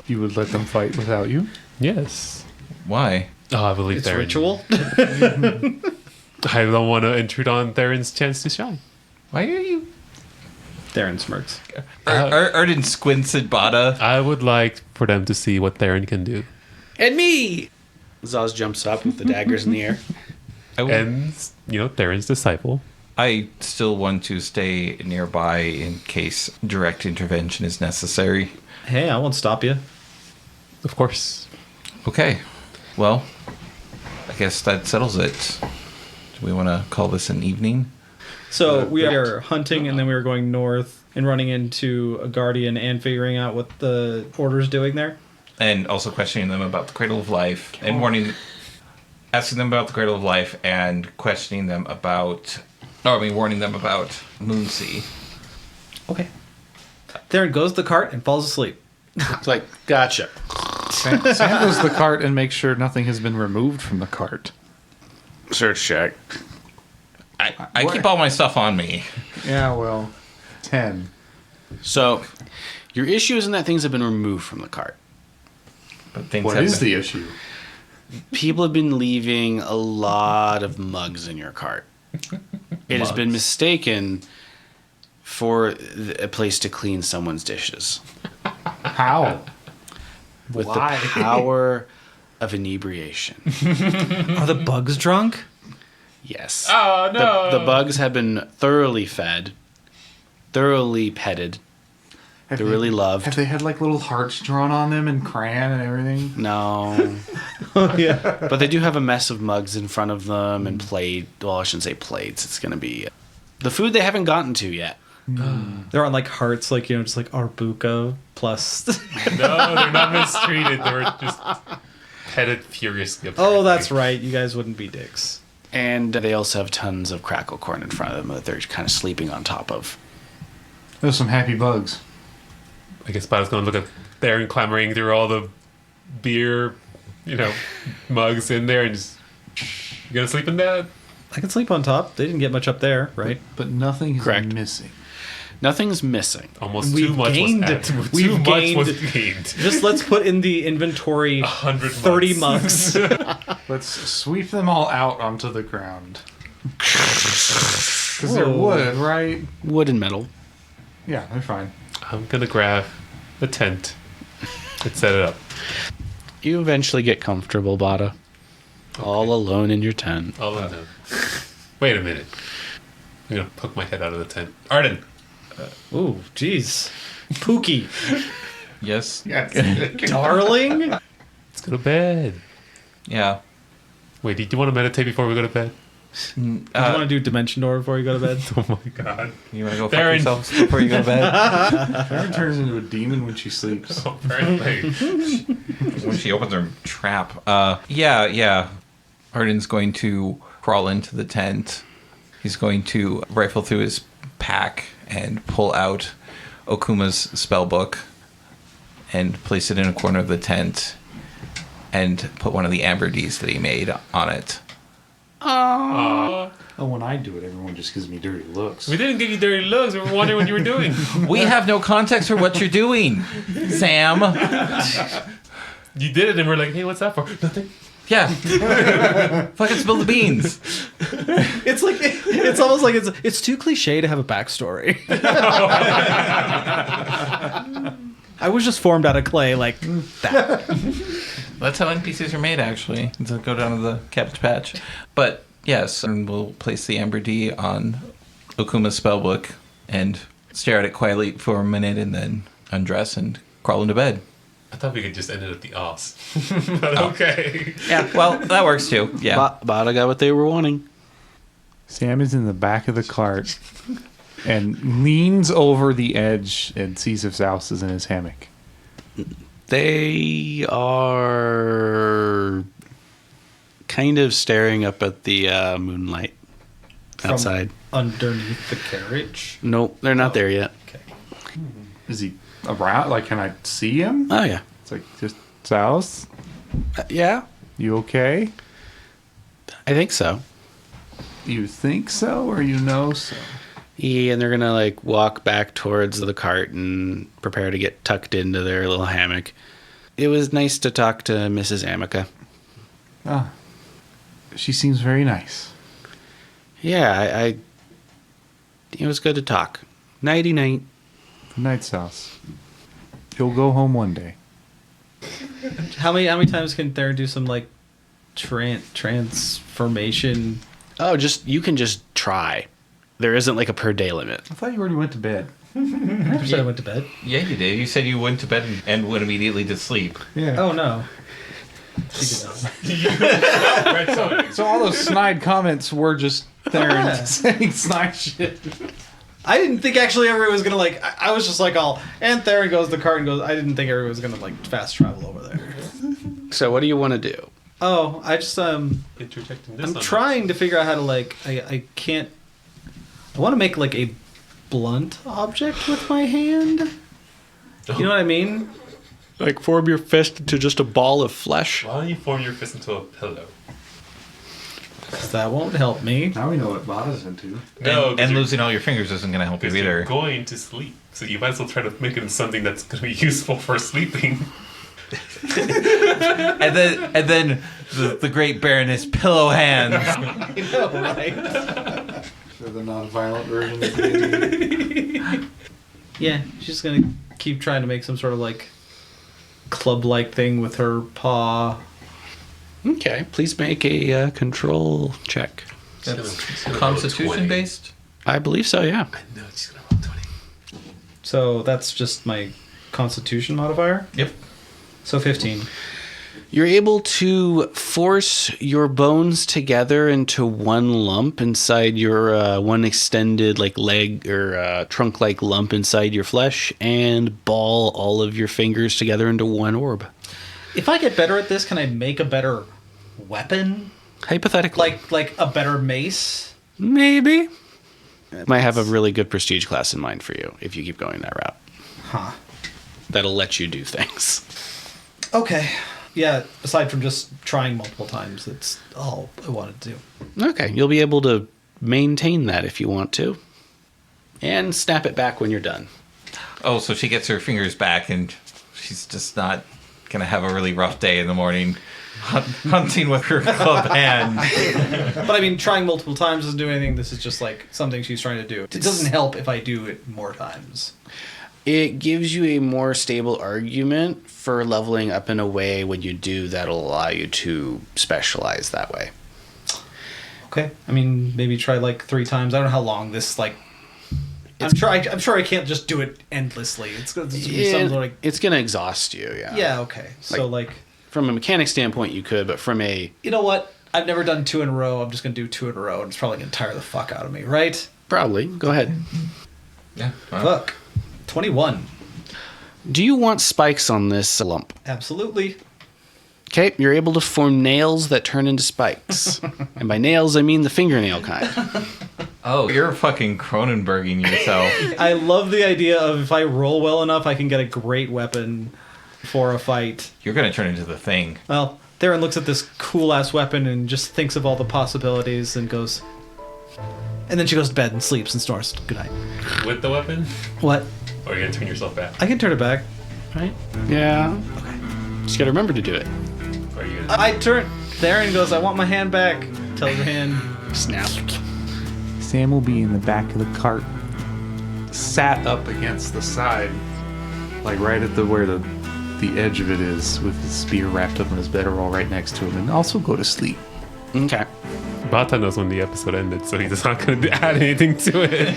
You would let them fight without you? Yes. Why? Oh, I believe It's Therrin. ritual? I don't want to intrude on Therrin's chance to shine. Why are you... Therrin smirks. Arden squints at Bata. I would like for them to see what Therrin can do. And me! Zaus jumps up with the daggers in the air. And, Therrin's disciple. I still want to stay nearby in case direct intervention is necessary. Hey, I won't stop you. Of course. Okay. Well, I guess that settles it. Do we want to call this an evening? So we are hunting, and then we are going north and running into a guardian and figuring out what the Order's doing there. and also questioning them about the Cradle of Life, and asking them about the Cradle of Life, and questioning them about, warning them about Moonsea. Okay. Therrin goes to the cart and falls asleep. It's like, gotcha. Sam goes to the cart and makes sure nothing has been removed from the cart. Search check. I keep all my stuff on me. Yeah, well, 10. So, your issue isn't that things have been removed from the cart. But things What have is been- the issue? People have been leaving a lot of mugs in your cart. It has been mistaken for a place to clean someone's dishes. How? With Why? the power of inebriation. Are the bugs drunk? Yes. Oh, no. The bugs have been thoroughly fed, thoroughly petted. They're really loved. Have they had like little hearts drawn on them and crayon and everything? No. Oh, yeah. But they do have a mess of mugs in front of them and well, I shouldn't say plates. It's going to be the food they haven't gotten to yet. They're on like hearts, like, just like Arbuka plus. No, they're not mistreated. They were just petted furiously. Oh, that's right. You guys wouldn't be dicks. And they also have tons of crackle corn in front of them that they're kind of sleeping on top of. Those some happy bugs. I guess Bata's going to look at Therrin clamoring through all the beer, mugs in there and just... You going to sleep in that? I can sleep on top. They didn't get much up there, right? But nothing is Correct. missing. Nothing's missing. Almost We've too much gained- was added. we've Too much gained- was gained. Just let's put in the inventory 100 30 mugs. Let's sweep them all out onto the ground. Because they're Whoa. wood, right? Wood and metal. Yeah, they're fine. I'm going to grab the tent and set it up. You eventually get comfortable, Bata. All alone in your tent. All in them. Wait a minute. I'm going to poke my head out of the tent. Arden! Ooh, jeez. Pookie. Yes. Darling? Let's go to bed. Yeah. Wait, do you want to meditate before we go to bed? Do you want to do Dimension Door before you go to bed? Oh my god. You want to go fuck Therrin. yourself before you go to bed? Therrin turns into a demon when she sleeps. Apparently. When she opens her trap. Yeah. Arden's going to crawl into the tent. He's going to rifle through his pack and pull out Okuma's spell book and place it in a corner of the tent and put one of the amber Ds that he made on it. Oh, when I do it, everyone just gives me dirty looks. We didn't give you dirty looks. We were wondering what you were doing. We have no context for what you're doing, Sam. You did it and we're like, hey, what's that for? Nothing. Yeah. Fucking spill the beans. It's like it's almost like it's too cliche to have a backstory. I was just formed out of clay like that. That's how NPCs are made, actually. To go down to the Cabbage Patch. But yes, and we'll place the Amber D on Okuma's spellbook and stare at it quietly for a minute and then undress and crawl into bed. I thought we could just end it at the os. But okay. Yeah, well, that works too. Yeah. Bata got what they were wanting. Sam is in the back of the cart and leans over the edge and sees if Zaus is in his hammock. They are kind of staring up at the moonlight outside. Underneath the carriage. Nope, they're not there yet. Okay. Is he around? Like, can I see him? Oh, yeah. It's like, just, Zaus, Yeah, you okay? I think so. You think so or you know so? Yeah, and they're going to walk back towards the cart and prepare to get tucked into their little hammock. It was nice to talk to Mrs. Amica. Ah, she seems very nice. Yeah, it was good to talk. Nighty night. Good night, Zaus. You'll go home one day. How many times can Therrin do some transformation? Oh, you can just try. There isn't a per day limit. I thought you already went to bed. I said I went to bed. Yeah, you did. You said you went to bed and went immediately to sleep. Yeah. Oh no. She did not. Red Sonic. So all those snide comments were just Therrin saying snide shit. I didn't think actually everyone was gonna like. I was just like all. And Therrin goes. The cart and goes. I didn't think everyone was gonna like fast travel over there. So what do you want to do? Oh, I just Interjecting this. I'm on trying to figure out how to like. I can't. I want to make like a blunt object with my hand. You know what I mean? Like form your fist into just a ball of flesh? Why don't you form your fist into a pillow? 'Cause that won't help me. Now we know what Bata's into. No, and losing all your fingers isn't going to help you because you're either. going to sleep. So you might as well try to make it into something that's going to be useful for sleeping. And then the great Baroness pillow hands. I know, right? For the non-violent version of the Yeah, she's gonna keep trying to make some sort of like club-like thing with her paw. Okay, please make a control check. That's Constitution based? I believe so, yeah. No, she's going to roll 20. So that's just my Constitution modifier. Yep. So 15. You're able to force your bones together into one lump inside your one extended like leg or trunk-like lump inside your flesh and ball all of your fingers together into one orb. If I get better at this, can I make a better weapon? Hypothetically. Like a better mace? Maybe. Might have a really good prestige class in mind for you if you keep going that route. Huh. That'll let you do things. Okay. Yeah, aside from just trying multiple times, that's all I wanted to do. Okay, you'll be able to maintain that if you want to. And snap it back when you're done. Oh, so she gets her fingers back and she's just not going to have a really rough day in the morning hunting with her club hand. But I mean, trying multiple times doesn't do anything. This is just like something she's trying to do. It doesn't help if I do it more times. It gives you a more stable argument for leveling up in a way when you do that'll allow you to specialize that way. Okay. I mean, maybe try like 3 times. I don't know how long this like. I'm sure I can't just do it endlessly. It's gonna be something like. It's gonna exhaust you, yeah. Yeah. Okay. So like. From a mechanic standpoint, you could, but from a You know what? I've never done 2 in a row. I'm just gonna do 2 in a row, and it's probably gonna tire the fuck out of me, right? probably go ahead. Yeah. Fuck. 21. Do you want spikes on this lump? Absolutely. Okay, you're able to form nails that turn into spikes. And by nails, I mean the fingernail kind. Oh, you're fucking Cronenberging yourself. I love the idea of if I roll well enough, I can get a great weapon for a fight. You're going to turn into the Thing. Well, Therrin looks at this cool-ass weapon and just thinks of all the possibilities and goes... And then she goes to bed and sleeps and snores. Good night. With the weapon? What? Or are you going to turn yourself back? I can turn it back, right? Yeah. Okay. Just gotta remember to do it. Or are you going I turn... Therrin goes, I want my hand back. Tells her hand... Snap. Sam will be in the back of the cart, sat up against the side, like right at where the edge of it is, with his spear wrapped up in his bedroll right next to him, and also go to sleep. Okay. Bata knows when the episode ended, so he's not going to add anything to it.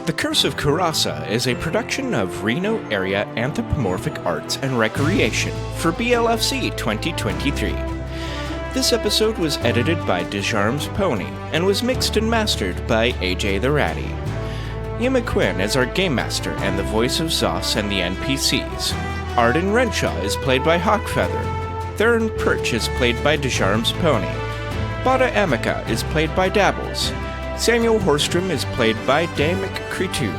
The Curse of Coeurasa is a production of Reno Area Anthropomorphic Arts and Recreation for BLFC 2023. This episode was edited by Desjarmes Pony and was mixed and mastered by AJ the Ratty. Emma Quinn is our Game Master and the voice of Zaus and the NPCs. Arden Renshaw is played by Hawkfeather. Therrin Perch is played by Desjarmes Pony. Bata Amica is played by Dabbles. Samuel Horstrom is played by Damic Cretu.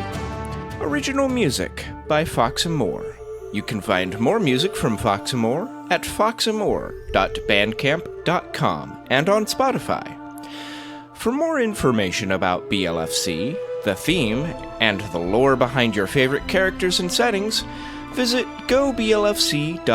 Original music by Fox and More. You can find more music from Fox and More at foxandmore.bandcamp.com and on Spotify. For more information about BLFC, the theme, and the lore behind your favorite characters and settings, visit goblfc.org.